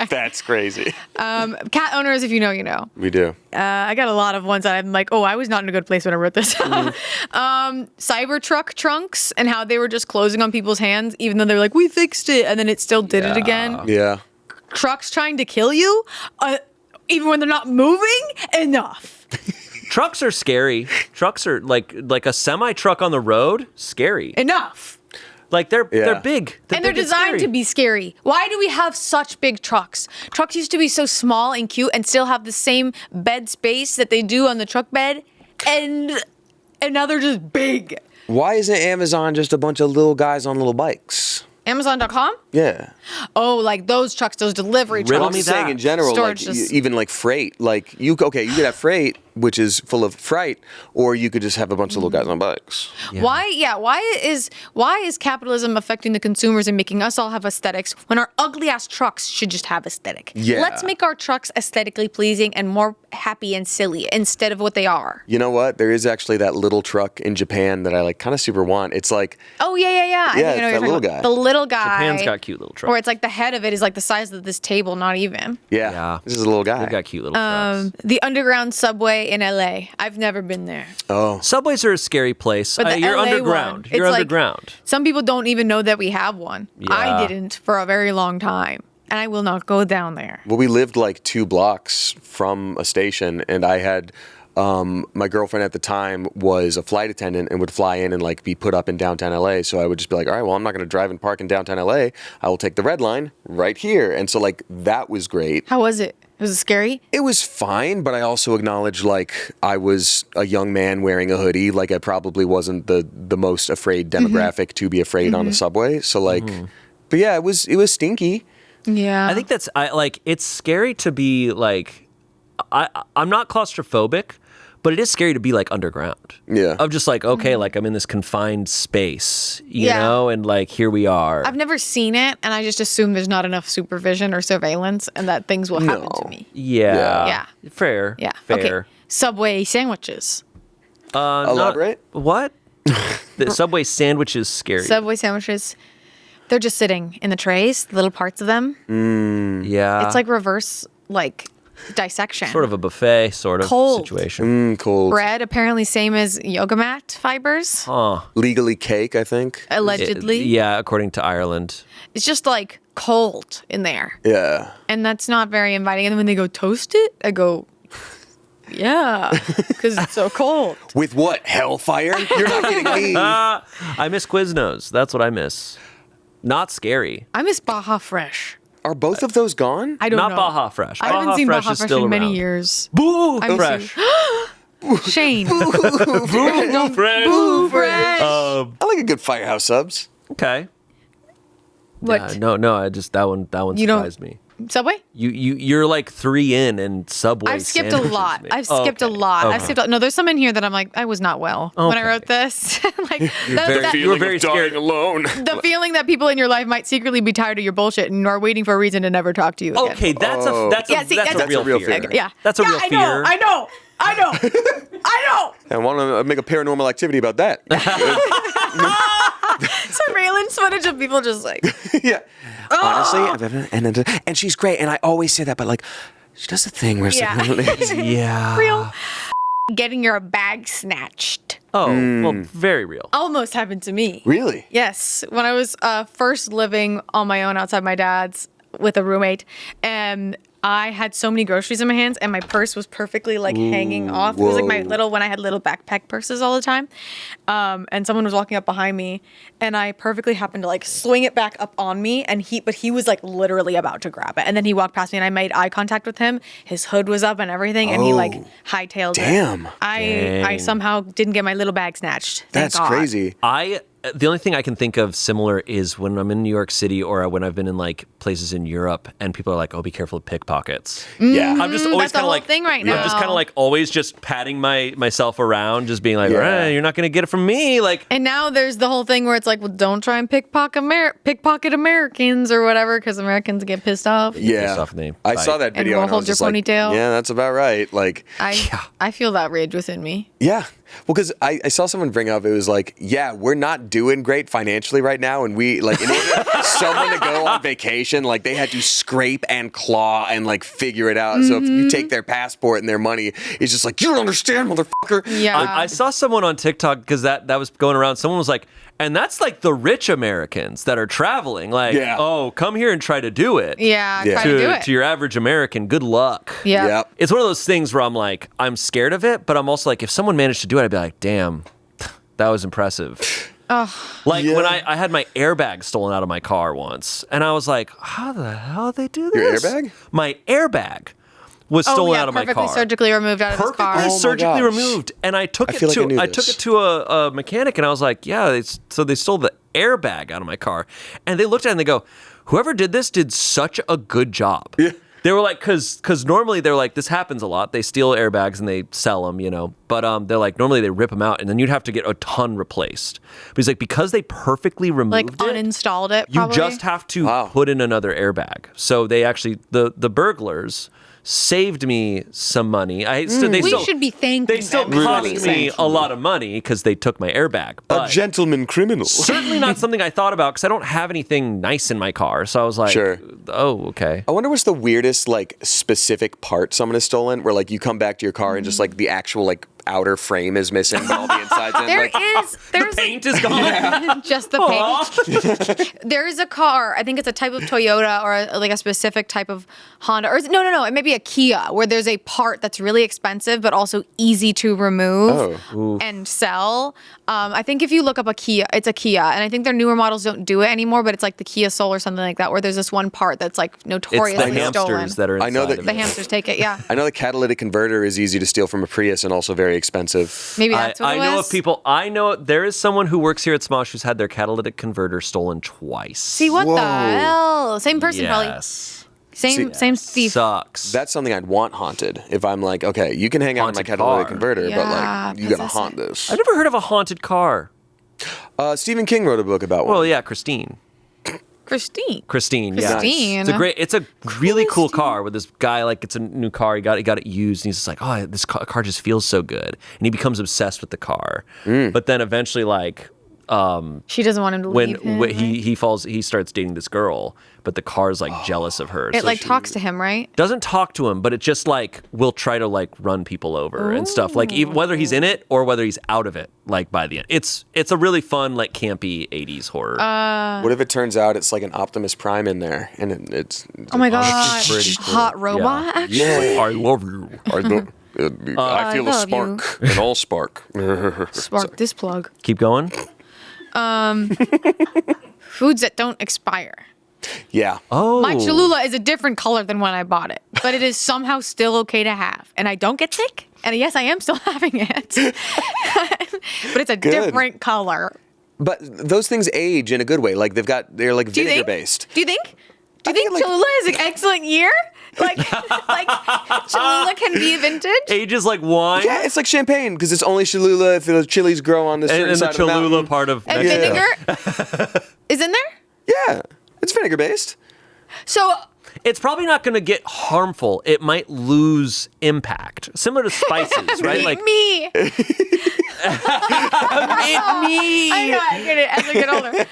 That's crazy. Cat owners, if you know, you know. We do. I got a lot of ones that I'm like, oh, I was not in a good place when I wrote this. Cybertruck trunks and how they were just closing on people's hands, even though they were like, we fixed it, and then it still did it again. Yeah. Trucks trying to kill you, even when they're not moving. Enough. Trucks are scary. Trucks are like a semi truck on the road. Scary. Enough. Like they're Yeah. big. And they're big designed scary. to be scary. Why do we have such big trucks? Trucks used to be so small and cute and still have the same bed space that they do on the truck bed, and now they're just big. Why isn't Amazon just a bunch of little guys on little bikes? Amazon.com? Yeah. Oh, like those trucks, those delivery Riddle Well, trucks. I'm me just saying that. in general, Storage like just- even like freight, like you could have freight, which is full of fright, or you could just have a bunch of little guys on bikes. Why is capitalism affecting the consumers and making us all have aesthetics when our ugly ass trucks should just have aesthetic? Yeah. Let's make our trucks aesthetically pleasing and more happy and silly instead of what they are. You know what? There is actually that little truck in Japan that I like kind of super want. It's like Oh yeah. I think I know it's what that you're talking little about. guy. The little guy. Japan's got cute little trucks. Or it's like the head of it is like the size of this table, not even. yeah, this is a little guy. They've got cute little trucks. The underground subway in LA. I've never been there. Oh, Subways are a scary place. But the You're LA underground. one, You're it's like- underground. Some people don't even know that we have one. I Yeah. didn't for a very long time. And I will not go down there. well, we lived like 2 blocks from a station, and I had my girlfriend at the time was a flight attendant and would fly in and like be put up in downtown LA. So I would just be like, all right, well, I'm not going to drive and park in downtown LA. I will take the red line right here. And so like that was great. How was it? Was it scary? It was fine, but I also acknowledge like I was a young man wearing a hoodie. Like I probably wasn't the most afraid demographic to be afraid on a subway. So like, but yeah, it was stinky. Yeah. I think it's scary to be like, I'm not claustrophobic, but it is scary to be like underground. Yeah. Of just like, okay, like I'm in this confined space, you Yeah. know, and like here we are. I've never seen it, and I just assume there's not enough supervision or surveillance, and that things will happen to No. me. Yeah. Yeah. Fair. Yeah. Fair. Okay. Subway sandwiches. Elaborate? What? The Subway sandwich is scary. Subway sandwiches. They're just sitting in the trays, the little parts of them. Yeah. It's like reverse, like dissection. sort of a buffet sort of Cold. situation. Cold. Bread, apparently same as yoga mat fibers, Huh. Legally cake, I think. allegedly. Yeah, according to Ireland. It's just like cold in there. Yeah. And that's not very inviting. And then when they go, toast it, I go, yeah, because it's so cold. With what? Hellfire? You're not kidding me. I miss Quiznos. That's what I miss. Not scary. I miss Baja Fresh. Are both of those gone? I don't Not know. Baja Fresh. I haven't seen Fresh Baja is Fresh still in many around. years. Boo I miss Fresh. Shayne. Boo Fresh. Boo Fresh. I like a good Firehouse Subs. Okay. What? No. I just that one You don't- surprised me. Subway? You're like 3 in and Subway. I've skipped a sandwiches lot. me. I've skipped a lot. Okay. I've skipped. No, there's some in here that I'm like, I was not well when I Okay. wrote this. Like You were very scared. alone. the feeling that people in your life might secretly be tired of your bullshit and are waiting for a reason to never talk to you again. Okay, that's Oh. a real fear. Okay, yeah. That's a real fear. I know. I want to make a paranormal activity about that. Surveillance footage of people just like, Yeah. Honestly, and she's great, and I always say that, but like, she does a thing where Yeah. Yeah. real getting your bag snatched. Oh, well, very real. Almost happened to me. Really? Yes, when I was first living on my own outside my dad's with a roommate, and I had so many groceries in my hands, and my purse was perfectly like hanging off. It was like my whoa. when I had little backpack purses all the time, and someone was walking up behind me, and I perfectly happened to like swing it back up on me, and he was like literally about to grab it, and then he walked past me, and I made eye contact with him. His hood was up and everything, and he like hightailed Damn. it. I Dang. somehow didn't get my little bag snatched. Thank That's God. crazy. The only thing I can think of similar is when I'm in New York City or when I've been in like places in Europe and people are like, "Oh, be careful of pickpockets." Yeah. I'm just always That's the kind of whole like thing right I'm just now. kind of like always just patting myself around, just being like, Yeah. "You're not gonna get it from me." Like, And now there's the whole thing where it's like, well, don't try and pickpocket Americans or whatever, because Americans get pissed off. Yeah. Pissed off me. I Bye. saw that And video we'll and I hold was your just like, ponytail. yeah, that's about right. Like, I feel that rage within me. yeah. Well, because I saw someone bring up, it was like, yeah, we're not doing great financially right now. And we, like, in order for someone to go on vacation, like, they had to scrape and claw and, like, figure it out. So if you take their passport and their money, it's just like, you don't understand, motherfucker. Yeah. I saw someone on TikTok because that was going around. Someone was like, and that's like the rich Americans that are traveling. Like, Yeah. oh, come here and try to do it. Yeah, Yeah. try to do it. To your average American, good luck. Yeah. Yep. It's one of those things where I'm like, I'm scared of it, but I'm also like, if someone managed to do it, I'd be like, damn, that was impressive. Like Yeah. when I had my airbag stolen out of my car once, and I was like, how the hell did they do Your this? airbag? My airbag was stolen out of my car. perfectly surgically removed out of his Perfectly car. Oh my surgically gosh. removed, and I took I it feel like I to knew I this. took it to a mechanic, and I was like, yeah, so they stole the airbag out of my car, and they looked at it and they go, whoever did this did such a good job. Yeah. They were like, because normally they're like, this happens a lot. They steal airbags and they sell them, you know. But they're like, normally they rip them out and then you'd have to get a ton replaced. But he's like, because they perfectly removed Like it, uninstalled it, you probably. just have to Wow. put in another airbag. So they actually, the burglars saved me some money. They We still, should be thanking They still them for cost these me things. a lot of money because they took my airbag. A But gentleman criminal. certainly not something I thought about because I don't have anything nice in my car. So I was like, Sure. oh, okay. I wonder what's the weirdest, like, specific part someone has stolen where, like, you come back to your car and just, like, the actual, like, outer frame is missing, but all the inside's in. There's The paint is gone. just the paint. There is a car. I think it's a type of Toyota or like a specific type of Honda. Or no. It may be a Kia where there's a part that's really expensive but also easy to remove and sell. I think if you look up a Kia, it's a Kia, and I think their newer models don't do it anymore. But it's like the Kia Soul or something like that, where there's this one part that's like It's notoriously the stolen. hamsters that are inside I know that- of The it. hamsters take it. Yeah, I know the catalytic converter is easy to steal from a Prius and also very expensive. maybe that's what I it know was. of people. I know there is someone who works here at Smosh who's had their catalytic converter stolen twice. See what Whoa. the hell? Same person probably. Yes. Same thief. Sucks. That's something I'd want haunted. If I'm like, okay, you can hang out in my Haunted catalytic car. converter, but Yeah, like, you gotta possess haunt it. this. I've never heard of a haunted car. Stephen King wrote a book about one. Well, yeah, Christine. Christine. Yeah. Christine. It's a really cool car with this guy, like it's a new car. He got it used and he's just like, oh, this car just feels so good. And he becomes obsessed with the car. But then eventually like She doesn't want him to leave him. when he starts dating this girl, but the car's like jealous of her. It talks to him, right? Doesn't talk to him, but it just like will try to like run people over and stuff. Like even whether he's in it or whether he's out of it. Like by the end, it's a really fun like campy 80s horror. What if it turns out it's like an Optimus Prime in there, and it's Oh my god, pretty cool. hot robot. Yeah. I love you. I feel a love spark, an all spark. Spark this plug. Keep going. Foods that don't expire. Yeah. Oh, My Cholula is a different color than when I bought it, but it is somehow still okay to have, and I don't get sick. And yes, I am still having it, but it's a different color. But those things age in a good way. Like they're like vinegar based. Do you think Cholula is an excellent year? Like Cholula can be vintage? ages like wine. Yeah, it's like champagne because it's only Cholula if the chilies grow on the certain and the side of the Cholula mountain. part of And Mexico. vinegar is in there? Yeah, it's vinegar based. So It's probably not going to get harmful. It might lose impact, similar to spices, right? Like me. me. I get it as I get older.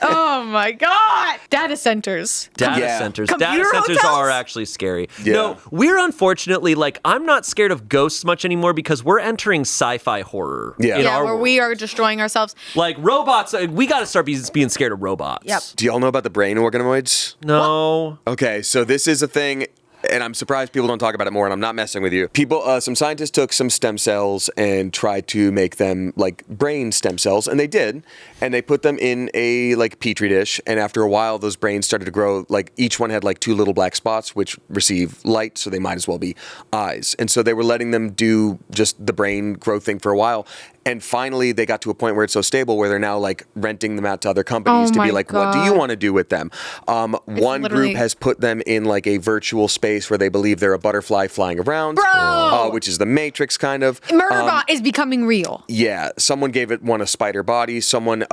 Oh my god! Data centers. Data Yeah. centers. Computer Data centers hotels? are actually scary. Yeah. No, we're unfortunately like I'm not scared of ghosts much anymore because we're entering sci-fi horror. Yeah. in Yeah, our where world. we are destroying ourselves. Like robots. We got to start being scared of robots. Yep. Do y'all know about the brain organoids? No. Okay, so this is a thing, and I'm surprised people don't talk about it more, and I'm not messing with you. Some scientists took some stem cells and tried to make them like brain stem cells, and they did, and they put them in a like petri dish, and after a while, those brains started to grow. Like each one had like 2 little black spots, which receive light, so they might as well be eyes. And so they were letting them do just the brain growth thing for a while. And finally, they got to a point where it's so stable where they're now like renting them out to other companies Oh to be my like, what do you God. want to do with them? One literally- group has put them in like a virtual space where they believe they're a butterfly flying around, Bro! which is the Matrix kind of. Murderbot is becoming real. Yeah, someone gave it one a spider body. Someone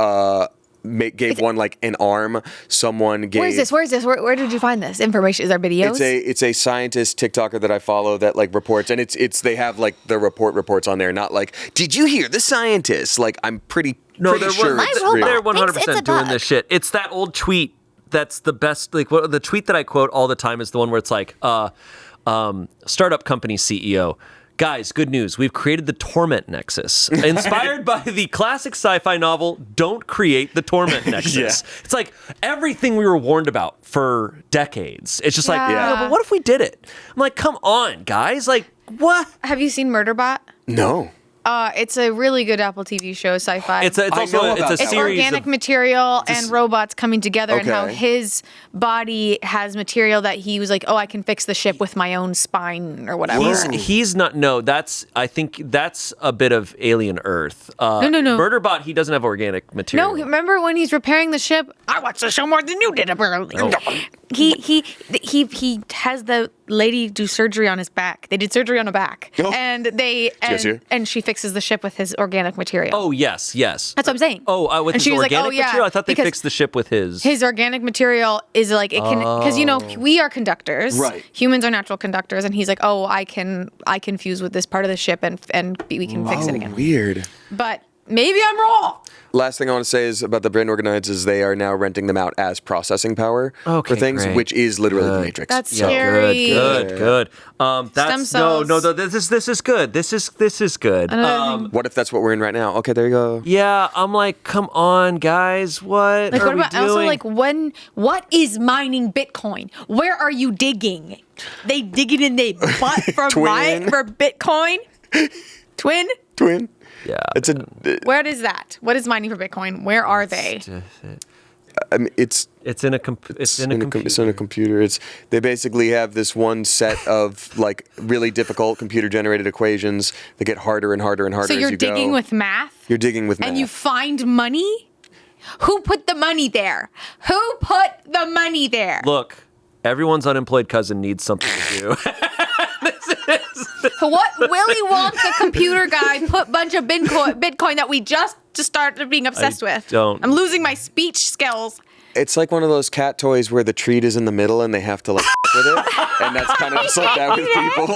gave one like an arm. Someone gave. Where is this? Where is this? Where did you find this information? Is there videos? It's a scientist TikToker that I follow that like reports, and they have like the reports on there, not like, did you hear the scientist? Like I'm pretty sure My it's robot real. They're thinks it's 100% a doing bug. this shit. It's that old tweet that's the best. Like the tweet that I quote all the time is the one where it's like, startup company CEO. Guys, good news. We've created the Torment Nexus. Inspired by the classic sci-fi novel, Don't Create the Torment Nexus. Yeah. It's like everything we were warned about for decades. It's just like, Yeah. no, but what if we did it? I'm like, come on, guys. Like, what? Have you seen Murderbot? No. It's a really good Apple TV show, sci-fi. It's I also know it's about a that. It's series organic of material and robots coming together, and how Okay. his body has material that he was like, oh, I can fix the ship with my own spine or whatever. He's not. No, I think that's a bit of Alien Earth. No. Murderbot, he doesn't have organic material. No, remember when he's repairing the ship? I watched the show more than you did, apparently. Oh. He has the lady do surgery on his back. They did surgery on a back, Oh. and Jesse. and she fixes the ship with his organic material. Oh yes. That's what I'm saying. With And his she was like, organic oh, yeah, material. I thought they because fixed the ship with his. His organic material is like it can because we are conductors. Right. Humans are natural conductors, and he's like, oh, I can fuse with this part of the ship and we can fix it again. Weird. But maybe I'm wrong. Last thing I want to say is about the brain organoids is they are now renting them out as processing power Okay, for things, great. which is literally the Matrix. That's Yeah, scary. Good. That's cells. no. This is good. This is good. Another thing. What if that's what we're in right now? Okay, there you go. Yeah, I'm like, come on, guys. What Like, are what we about doing? also like what is mining Bitcoin? Where are you digging? They dig it in their butt for Twin. for Bitcoin? Twin? Yeah. It's a. Where is that? What is mining for Bitcoin? Where are they? I mean, it's in a computer. It's in a computer. They basically have this one set of like really difficult computer generated equations that get harder and harder and harder So as you're you go. digging with math? You're digging with math. And you find money? Who put the money there? Who put the money there? Look, everyone's unemployed cousin needs something to do. What Willy Wonka computer guy put bunch of Bitcoin that we just started being obsessed with? don't. I'm losing my speech skills. It's like one of those cat toys where the treat is in the middle and they have to like with it, and that's kind of just like that with people.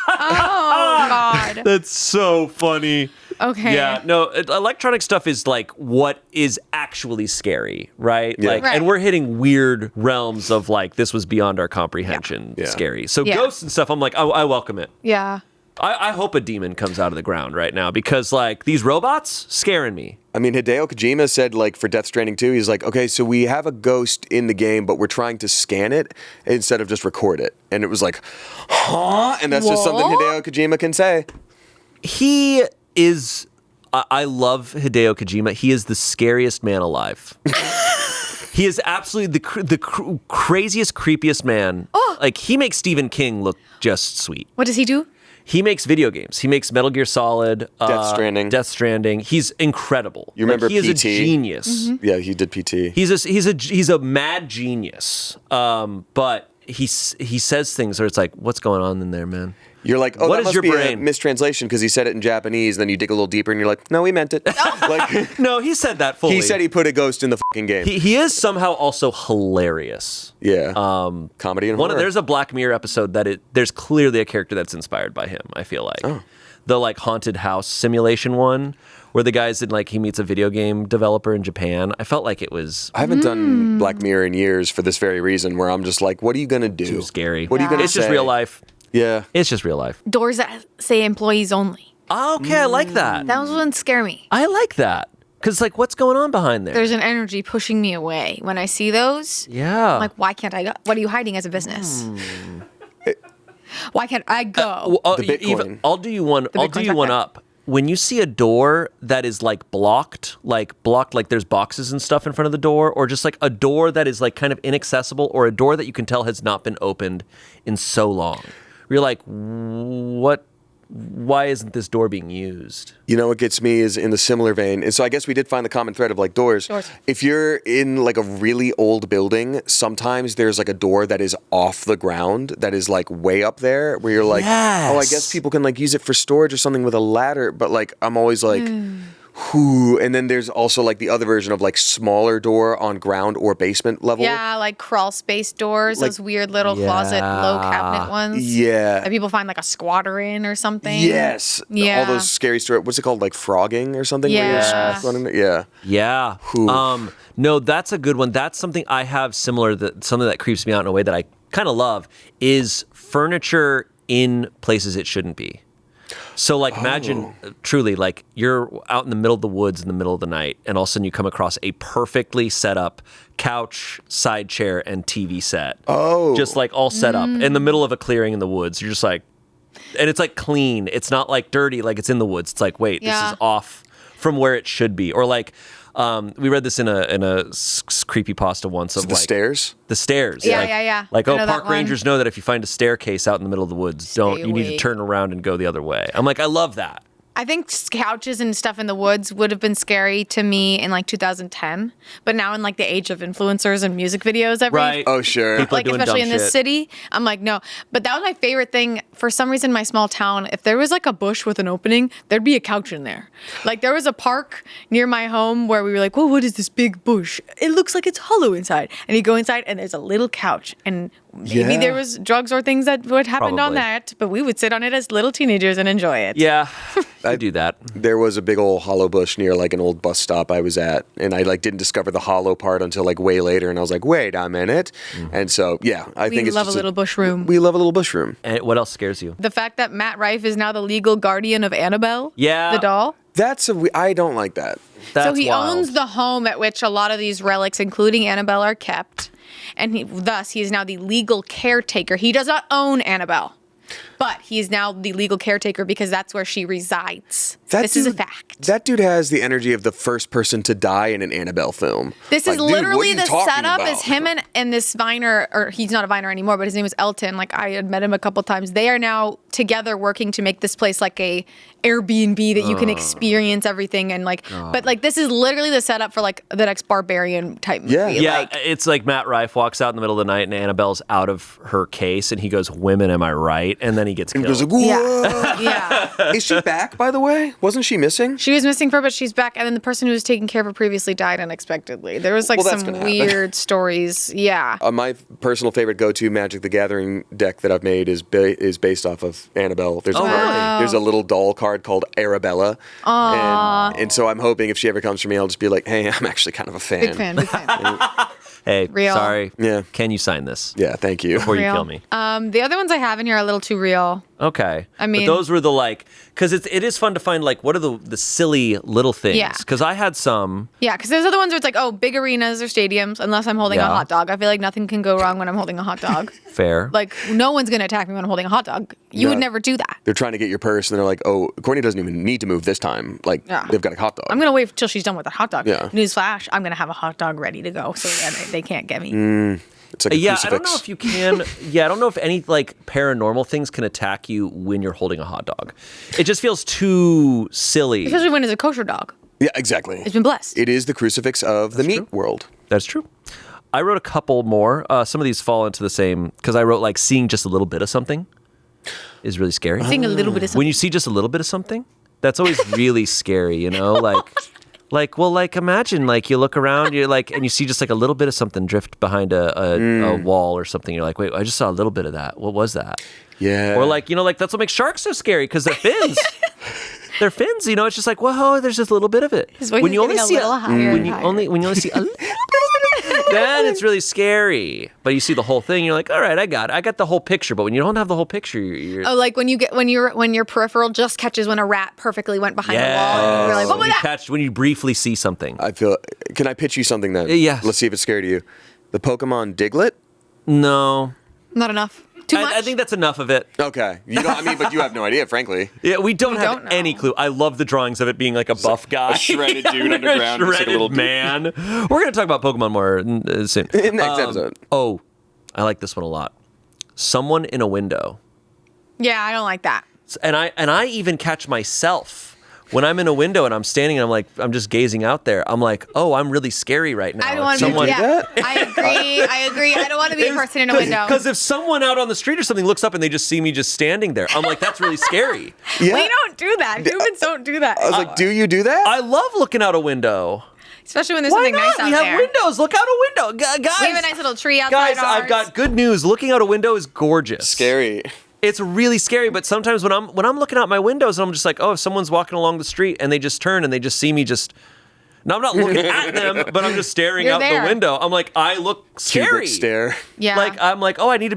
Oh God. That's so funny. Okay. Yeah, no, electronic stuff is like what is actually scary, right? Yeah. Like, Right. and we're hitting weird realms of like this was beyond our comprehension Yeah. scary. So Yeah. ghosts and stuff, I'm like, I welcome it. Yeah. I hope a demon comes out of the ground right now because like these robots scaring me. I mean, Hideo Kojima said, like, for Death Stranding 2, he's like, okay, so we have a ghost in the game, but we're trying to scan it instead of just record it. And it was like, huh? And that's just something What? Hideo Kojima can say. He is. I love Hideo Kojima. He is the scariest man alive. He is absolutely the craziest, creepiest man. Oh. Like he makes Stephen King look just sweet. What does he do? He makes video games. He makes Metal Gear Solid, Death Stranding. He's incredible. You remember he is a PT? genius. Mm-hmm. Yeah, he did PT. He's a mad genius. But he says things where it's like, what's going on in there, man? You're like, oh, What that is must your be brain? a mistranslation because he said it in Japanese. Then you dig a little deeper and you're like, no, he meant it. Like, No, he said that fully. he said he put a ghost in the fucking game. He is somehow also hilarious. yeah. Comedy and horror. There's a Black Mirror episode there's clearly a character that's inspired by him, I feel like. Oh. The like haunted house simulation one where the guy's in like he meets a video game developer in Japan. I felt like it was I haven't done Black Mirror in years for this very reason where I'm just like, what are you going to do? too scary. What are you going to It's say? just real life. Yeah. It's just real life. Doors that say employees only. Okay, I like that. That wouldn't scare me. I like that. Because, like, what's going on behind there? There's an energy pushing me away when I see those. Yeah. I'm like, why can't I go? What are you hiding as a business? Why can't I go? The Bitcoin. I'll do you one. I'll do Bitcoin you one factor. up. When you see a door that is like blocked, like there's boxes and stuff in front of the door, or just like a door that is like kind of inaccessible, or a door that you can tell has not been opened in so long. You're like, what? Why isn't this door being used? You know what gets me is in the similar vein. And so I guess we did find the common thread of like doors. If you're in like a really old building, sometimes there's like a door that is off the ground that is like way up there where you're like, oh, I Yes. guess people can like use it for storage or something with a ladder. But like, I'm always like, who? And then there's also like the other version of like smaller door on ground or basement level. Yeah, like crawl space doors, Like- those weird little closet, low cabinet ones. Yeah. That people find like a squatter in or something. Yes. Yeah. All those scary stories. What's it called? Like frogging or something? Where you're Yeah. running it? Yeah. Yeah. Whew. No, that's a good one. That's something I have similar. Something that creeps me out in a way that I kind of love is furniture in places it shouldn't be. So, like, imagine truly, like, you're out in the middle of the woods in the middle of the night, and all of a sudden you come across a perfectly set up couch, side chair, and TV set. Oh. Just like all set up in the middle of a clearing in the woods. You're just like, and it's like clean. It's not like dirty, like it's in the woods. It's like, wait, this Yeah. is off from where it should be. Or like, we read this in a creepypasta once of The like stairs? the stairs. Yeah, like, yeah. Like, I oh, know that park one. rangers know that if you find a staircase out in the middle of the woods, you need to away. turn around and go the other way. I'm like, I love that. I think couches and stuff in the woods would have been scary to me in like 2010, but now in like the age of influencers and music videos, Right. Oh, sure. People are like doing especially dumb in this shit. city, I'm like, no. But that was my favorite thing. For some reason, my small town, if there was like a bush with an opening, there'd be a couch in there. Like there was a park near my home where we were like, well, what is this big bush? It looks like it's hollow inside. And you go inside and there's a little couch, and maybe Yeah. there was drugs or things that would happen on Probably. that, but we would sit on it as little teenagers and enjoy it. Yeah, I do that. There was a big old hollow bush near like an old bus stop I was at, and I like didn't discover the hollow part until like way later, and I was like, wait a minute. And so yeah, I think it's love a just little bush room. We love a little bush room. And what else scares you? The fact that Matt Rife is now the legal guardian of Annabelle, Yeah. the doll. I don't like that. That's So he wild. owns the home at which a lot of these relics, including Annabelle, are kept. And thus, he is now the legal caretaker. He does not own Annabelle, but he is now the legal caretaker because that's where she resides. This is a fact. That dude has the energy of the first person to die in an Annabelle film. This Like, is dude, what are literally you the talking setup about? is him and this Viner, or he's not a Viner anymore, but his name is Elton. Like I had met him a couple times. They are now together working to make this place like a Airbnb that you can experience everything and like, but like this is literally the setup for like the next Barbarian type movie. Yeah. Yeah, Like, it's like Matt Rife walks out in the middle of the night and Annabelle's out of her case and he goes, "Women, am I right?" And then he gets And killed. he goes like, whoa. yeah. Is she back, by the way? Wasn't she missing? She was missing for a bit. She's back, and then the person who was taking care of her previously died unexpectedly. There was like Well, some weird stories. Yeah. My personal favorite go-to Magic the Gathering deck that I've made is based off of Annabelle. There's there's a little doll card called Arabella. And so I'm hoping if she ever comes for me, I'll just be like, hey, I'm actually kind of a fan. Big fan. Big fan. Hey, Real. sorry. Yeah. Can you sign this Yeah, thank you. before you Real. kill me? The other ones I have in here are a little too real. Okay. I mean- but those were the because it is fun to find what are the silly little things. Yeah. Because I had some. Yeah, because there's other ones where it's like, oh, big arenas or stadiums, unless I'm holding a Yeah. hot dog. I feel like nothing can go wrong when I'm holding a hot dog. Fair. Like, no one's going to attack me when I'm holding a hot dog. You would No. never do that. They're trying to get your purse, and they're like, oh, Courtney doesn't even need to move this time. Like, Yeah. they've got a hot dog. I'm going to wait till she's done with the hot dog. Yeah. Newsflash, I'm going to have a hot dog ready to go so that they can't get me. It's like a Yeah, crucifix. I don't know if you can. I don't know if any paranormal things can attack you when you're holding a hot dog. It just feels too silly. Especially when it's a kosher dog. Yeah, exactly. It's been blessed. It is the crucifix of the meat world. That's true. I wrote a couple more. Some of these fall into the same because I wrote seeing just a little bit of something is really scary. Seeing a little bit of something. When you see just a little bit of something, that's always really scary. You know, imagine you look around, you're and you see just a little bit of something drift behind a wall or something. You're like, wait, I just saw a little bit of that. What was that? Yeah. Or that's what makes sharks so scary because they're fins. They're fins. You know, it's just whoa, there's just a little bit of it. His voice is getting a little higher and higher. When you only see a little bit of it, then it's really scary. But you see the whole thing, you're like, all right, I got the whole picture. But when you don't have the whole picture, you're Oh, like when your peripheral just catches when a rat perfectly went behind the wall and you're like, what was that? when you briefly see something. Can I pitch you something then? Yeah. Let's see if it's scary to you. The Pokemon Diglett? No. Not enough. Too much? I think that's enough of it. Okay. But you have no idea, frankly. Yeah, we don't have don't know. any clue. I love the drawings of it being a buff guy. A shredded dude underground. A just shredded a little man. We're going to talk about Pokemon more soon. Next episode. Oh, I like this one a lot. Someone in a window. Yeah, I don't like that. And I even catch myself when I'm in a window and I'm standing and I'm just gazing out there. I'm like, oh, I'm really scary right now. I don't want to Someone- be. do Yeah, that? I agree. I don't want to be a person in a window. Because if someone out on the street or something looks up and they just see me just standing there, I'm like, that's really scary. Yeah. We don't do that. Humans don't do that. I was like, do you do that? I love looking out a window. Especially when there's Why something not? nice out We have there. windows. Look out a window. Guys. We have a nice little tree outside Guys, ours. I've got good news. Looking out a window is gorgeous. Scary. It's really scary, but sometimes when I'm looking out my windows and I'm just like, oh, if someone's walking along the street and they just turn and they just see me just. No, I'm not looking at them, but I'm just staring You're out there. the window. I'm like, I look scary. Kubrick stare. Yeah. I'm like, oh, I need to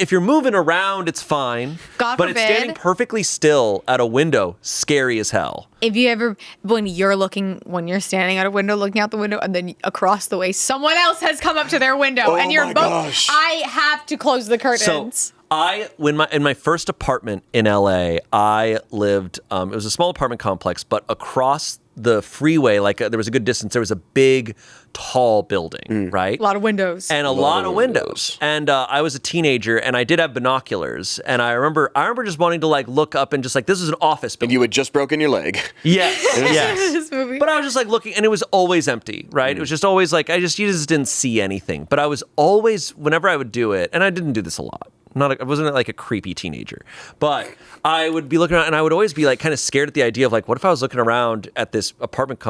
if you're moving around, it's fine. God but it's forbid. standing perfectly still at a window, scary as hell. If you ever, when you're standing at a window, looking out the window, and then across the way, someone else has come up to their window, Oh and you're my both. gosh. I have to close the curtains. So in my first apartment in LA, I lived. It was a small apartment complex, but across the freeway, there was a good distance. There was a big, tall building, right? A lot of windows. And a lot of windows. And I was a teenager, and I did have binoculars. And I remember just wanting to look up and just this is an office And building. you had just broken your leg. Yes, yes. This movie. But I was just looking, and it was always empty, right? It was just always you just didn't see anything. But I was always, whenever I would do it, and I didn't do this a lot. I wasn't a creepy teenager, but I would be looking around, and I would always be kind of scared at the idea of what if I was looking around at this apartment,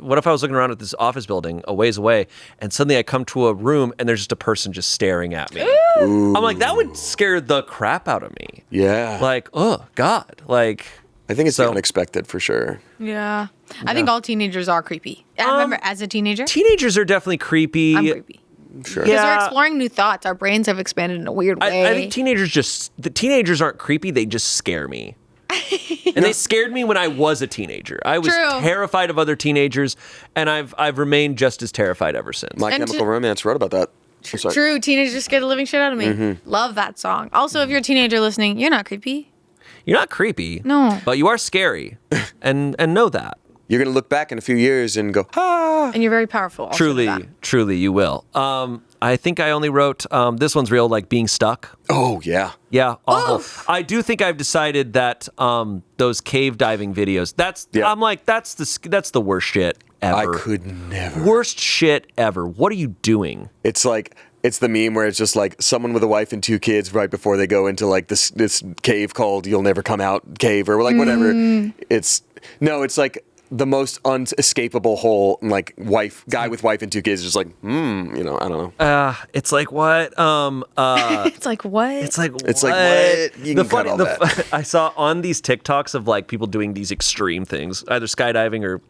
what if I was looking around at this office building a ways away, and suddenly I come to a room and there's just a person just staring at me. Ooh. I'm like, that would scare the crap out of me. Yeah. Oh God, I think it's the unexpected for sure. Yeah. I think all teenagers are creepy. I remember as a teenager, teenagers are definitely creepy. I'm creepy. Sure. Because we're exploring new thoughts. Our brains have expanded in a weird way. I think teenagers aren't creepy. They just scare me. And they scared me when I was a teenager. I was True. terrified of other teenagers, and I've remained just as terrified ever since. My Chemical Romance wrote about that. I'm sorry. True. Teenagers scared the living shit out of me. Mm-hmm. Love that song. Also, if you're a teenager listening, you're not creepy. You're not creepy. No. But you are scary, and know that. You're going to look back in a few years and go, And you're very powerful. Also to that. Truly, you will. I think I only wrote, this one's real, being stuck. oh, yeah. Yeah, awful. I do think I've decided that those cave diving videos, Yeah. I'm like, that's the worst shit ever. I could never. Worst shit ever. What are you doing? It's It's the meme where it's just like someone with a wife and 2 kids right before they go into like this cave called "You'll Never Come Out" cave or like whatever. It's like the most unescapable hole. And like guy with wife and 2 kids, just like I don't know. It's like what? It's like what? It's like what? You can cut all that. I saw on these TikToks of like people doing these extreme things, either skydiving or.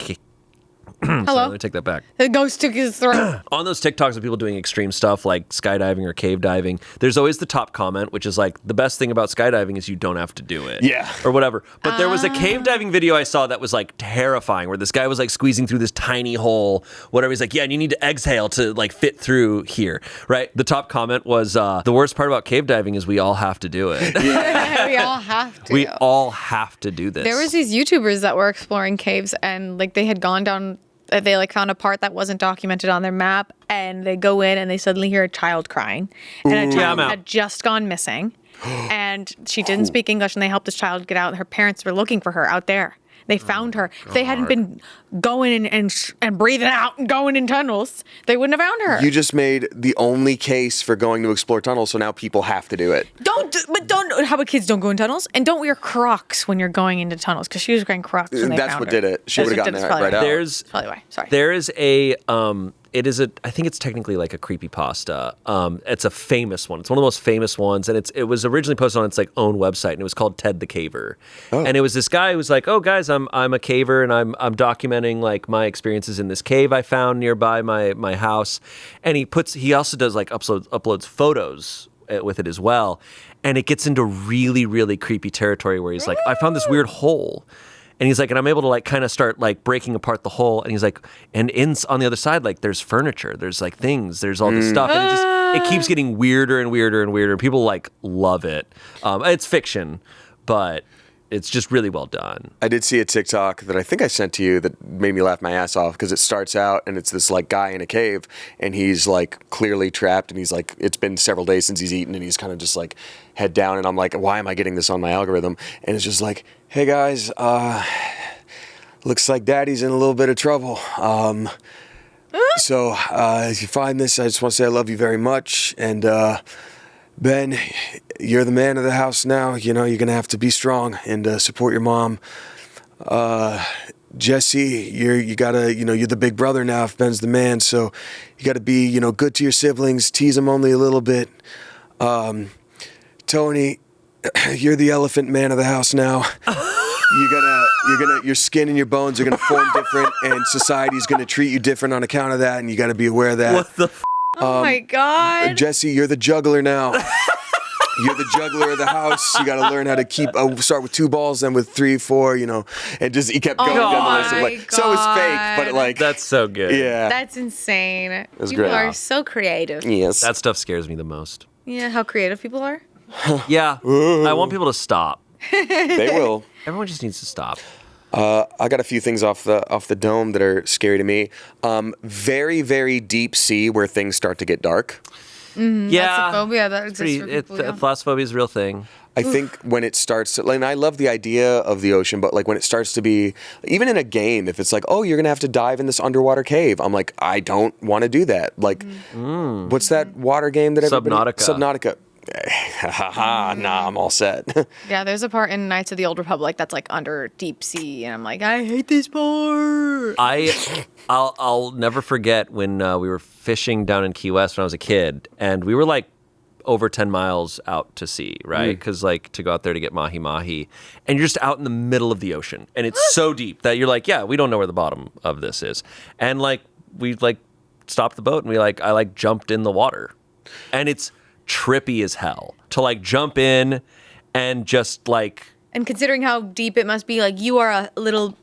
Sorry, Hello? let me take that back. The ghost took his throat. On those TikToks of people doing extreme stuff like skydiving or cave diving, there's always the top comment, which is like, the best thing about skydiving is you don't have to do it. Yeah. Or whatever. But there was a cave diving video I saw that was like terrifying, where this guy was like squeezing through this tiny hole, whatever. He's like, yeah, and you need to exhale to like fit through here, right? The top comment was, the worst part about cave diving is we all have to do it. We all have to. We all have to do this. There was these YouTubers that were exploring caves, and like they had gone down. They like found a part that wasn't documented on their map, and they go in and they suddenly hear a child crying, and a child had just gone missing, and she didn't speak English, and they helped this child get out. And her parents were looking for her out there. They found her. If they hadn't been going and breathing out and going in tunnels, they wouldn't have found her. You just made the only case for going to explore tunnels, so now people have to do it. Don't. How about kids don't go in tunnels, and don't wear Crocs when you're going into tunnels, because she was wearing Crocs when they That's found what her. did it. She would have gotten that right out. There's Probably why. Sorry. There is I think it's technically like a creepypasta. It's a famous one. It's one of the most famous ones, and it was originally posted on its like own website, and it was called Ted the Caver. Oh. And it was this guy who was like, "Oh, guys, I'm a caver, and I'm documenting like my experiences in this cave I found nearby my house." And he also does like uploads photos with it as well, and it gets into really, really creepy territory where he's like, "I found this weird hole." And he's like, and I'm able to like kind of start like breaking apart the hole. And he's like, and on the other side, like there's furniture, there's like things, there's all this stuff. And it keeps getting weirder and weirder and weirder. People like love it. It's fiction, but it's just really well done. I did see a TikTok that I think I sent to you that made me laugh my ass off, because it starts out and it's this like guy in a cave, and he's like clearly trapped, and he's like, it's been several days since he's eaten, and he's kind of just like head down, and I'm like, why am I getting this on my algorithm? And it's just like, hey guys, looks like daddy's in a little bit of trouble. So if you find this, I just want to say I love you very much, and Ben, you're the man of the house now. You know, you're going to have to be strong and support your mom. Jesse, you gotta, you're the big brother now if Ben's the man, so you gotta be, good to your siblings, tease them only a little bit. Tony, you're the elephant man of the house now. Your skin and your bones are gonna form different, and society's gonna treat you different on account of that, and you gotta be aware of that. What the Oh my God. Jesse, you're the juggler now. You're the juggler of the house. You got to learn how to start with 2 balls, then with 3, 4, and just he kept going down the list of like, so it's fake, but like That's so good. yeah, That's insane. was People great. are so creative. yes. That stuff scares me the most. Yeah, how creative people are. Yeah. I want people to stop. They will. Everyone just needs to stop. I got a few things off the dome that are scary to me. Very, very deep sea where things start to get dark. Yeah. Phobia that exists for people, yeah. Thalassophobia is a real thing. I think when it starts to, and I love the idea of the ocean, but like when it starts to be, even in a game, if it's like, oh, you're going to have to dive in this underwater cave, I'm like, I don't want to do that. Like, what's that water game that everybody... Subnautica. Nah, I'm all set. Yeah, there's a part in Knights of the Old Republic that's like under deep sea, and I'm like, I hate this part. I'll never forget when we were fishing down in Key West when I was a kid, and we were like over 10 miles out to sea, right? Because like to go out there to get mahi-mahi, and you're just out in the middle of the ocean, and it's so deep that you're like, yeah, we don't know where the bottom of this is. And like we like stopped the boat, and I like jumped in the water, and it's trippy as hell to like jump in and just like. And considering how deep it must be, like you are a little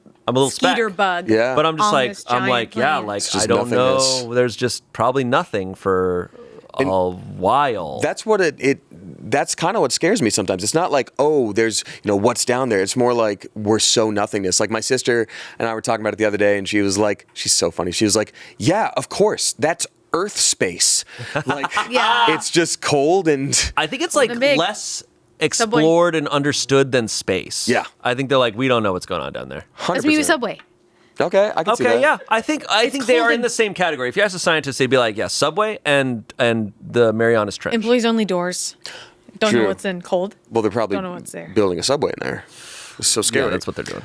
skeeter speck. bug. Yeah. But I'm just on like, this I'm like, giant yeah, plane. like just I don't nothingness. know. There's just probably nothing for a while. That's what that's kind of what scares me sometimes. It's not like, oh, there's, what's down there. It's more like we're so nothingness. Like my sister and I were talking about it the other day, and she was like, she's so funny. She was like, yeah, of course, that's Earth space. Like, Yeah. it's just cold and... I think it's like big less explored and understood than space. Yeah. I think they're like, we don't know what's going on down there. Let's meet with 100%. Subway. Okay, I can see that. Okay, yeah. I think they cold are in and- the same category. If you ask a scientist, they'd be like, yeah, Subway and the Marianas Trench. Employees only doors. Don't True. know what's in cold. Well, they're probably Don't know what's there. building a subway in there. It's so scary. Yeah, that's what they're doing.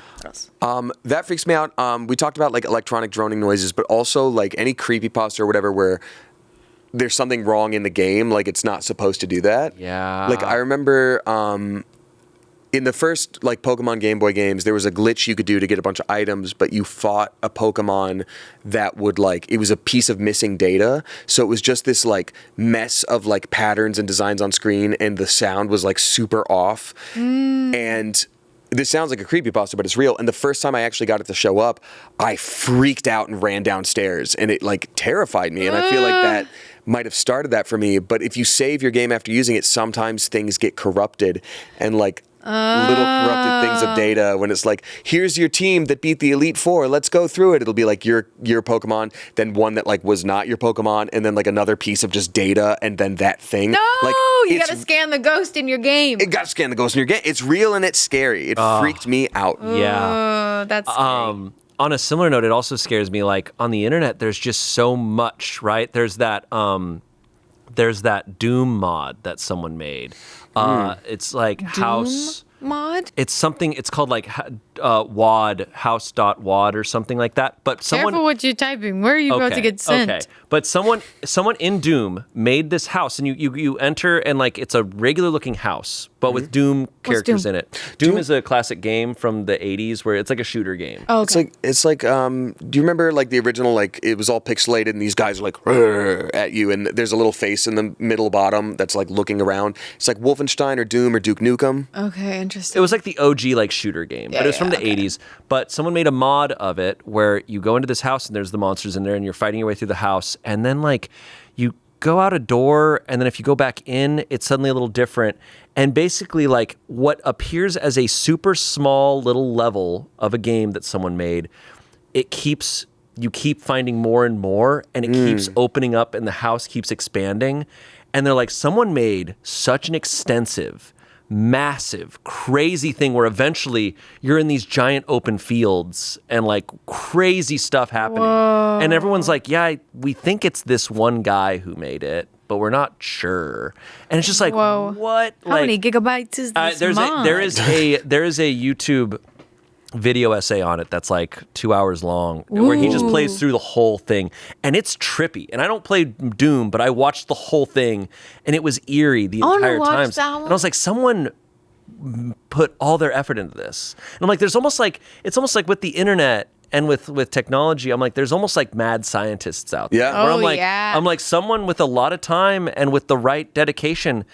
That freaks me out. We talked about like electronic droning noises, but also like any creepypasta or whatever where there's something wrong in the game, like it's not supposed to do that. Yeah. Like I remember in the first like Pokemon Game Boy games, there was a glitch you could do to get a bunch of items, but you fought a Pokemon that would like, it was a piece of missing data. So it was just this like mess of like patterns and designs on screen, and the sound was like super off. And this sounds like a creepypasta, but it's real. And the first time I actually got it to show up, I freaked out and ran downstairs, and it like terrified me. And I feel like that might have started that for me. But if you save your game after using it, sometimes things get corrupted, and like little corrupted things of data, when it's like, here's your team that beat the Elite Four, let's go through it. It'll be like your Pokemon, then one that like was not your Pokemon, and then like another piece of just data, and then that thing. No, like, you it's- gotta scan the ghost in your game. It gotta scan the ghost in your game. It's real and it's scary. It freaked me out. Yeah. That's scary. On a similar note, it also scares me. Like on the internet, there's just so much, right? There's that Doom mod that someone made. It's like house. mod. It's something. It's called like WAD, house.wad or something like that. But someone. Careful what you're typing. Where are you about to get sent? Okay. But someone in Doom made this house, and you enter, and like it's a regular looking house, but with Doom characters Doom? in it. Doom is a classic game from the 80s where it's like a shooter game. Oh, okay. It's like do you remember like the original, like it was all pixelated and these guys are like "Rrr" at you, and there's a little face in the middle bottom that's like looking around. It's like Wolfenstein or Doom or Duke Nukem. Okay, interesting. It was like the OG like shooter game, but it was from the 80s. But someone made a mod of it where you go into this house and there's the monsters in there, and you're fighting your way through the house, and then like you go out a door, and then if you go back in, it's suddenly a little different. And basically like what appears as a super small little level of a game that someone made, you keep finding more and more, and it keeps opening up, and the house keeps expanding. And they're like, someone made such an extensive, massive, crazy thing where eventually you're in these giant open fields and like crazy stuff happening. Whoa. And everyone's like, yeah, we think it's this one guy who made it, but we're not sure. And it's just like, Whoa. what? How many gigabytes is this mod? There is a YouTube video essay on it that's like 2 hours long where he just plays through the whole thing, and it's trippy. And I don't play Doom, but I watched the whole thing, and it was eerie the entire time. that one. And I was like, someone put all their effort into this. And I'm like, it's almost like with the internet and with technology, I'm like, there's almost like mad scientists out there. Yeah. Where Oh, I'm like, yeah. I'm like, someone with a lot of time and with the right dedication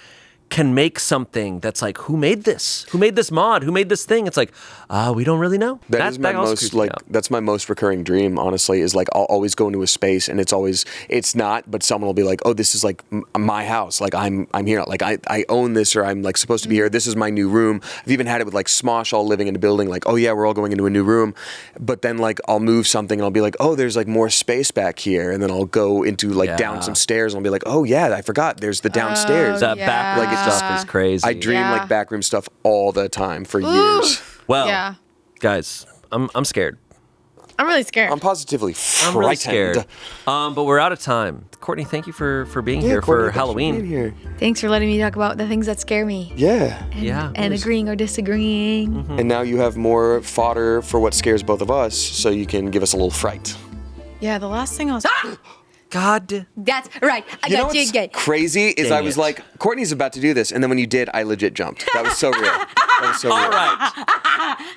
can make something that's like, who made this? Who made this mod? Who made this thing? It's like, we don't really know. That is my also most creeps me like out. that's my most recurring dream, honestly, is like I'll always go into a space and it's not, but someone will be like, oh, this is like my house, like I'm here, like I own this, or I'm like supposed to be here, this is my new room. I've even had it with like Smosh all living in a building, like, oh yeah, we're all going into a new room, but then like I'll move something and I'll be like, oh, there's like more space back here, and then I'll go into like down some stairs and I'll be like, oh yeah, I forgot there's the downstairs. That yeah. backroom Like, it's just- stuff is crazy. I dream Yeah. like backroom stuff all the time for years. Well, Yeah. guys, I'm scared. I'm really scared. I'm positively I'm frightened. really scared. But we're out of time. Courtney, thank you for being here Courtney, for thanks Halloween. being here. Thanks for letting me talk about the things that scare me. Yeah. And agreeing or disagreeing. And now you have more fodder for what scares both of us, so you can give us a little fright. Yeah, the last thing I was. God. That's right. I You know got you what's again. crazy is Dang I was it. like, Courtney's about to do this, and then when you did, I legit jumped. That was so real. That was so real. All right.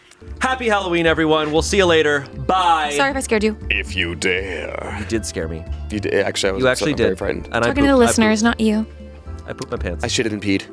Happy Halloween, everyone. We'll see you later. Bye. Sorry if I scared you. If you dare. You did scare me. You did, actually, I was You actually very did. frightened. And Talking to the listeners, not you. I pooped my pants. I should have been peed.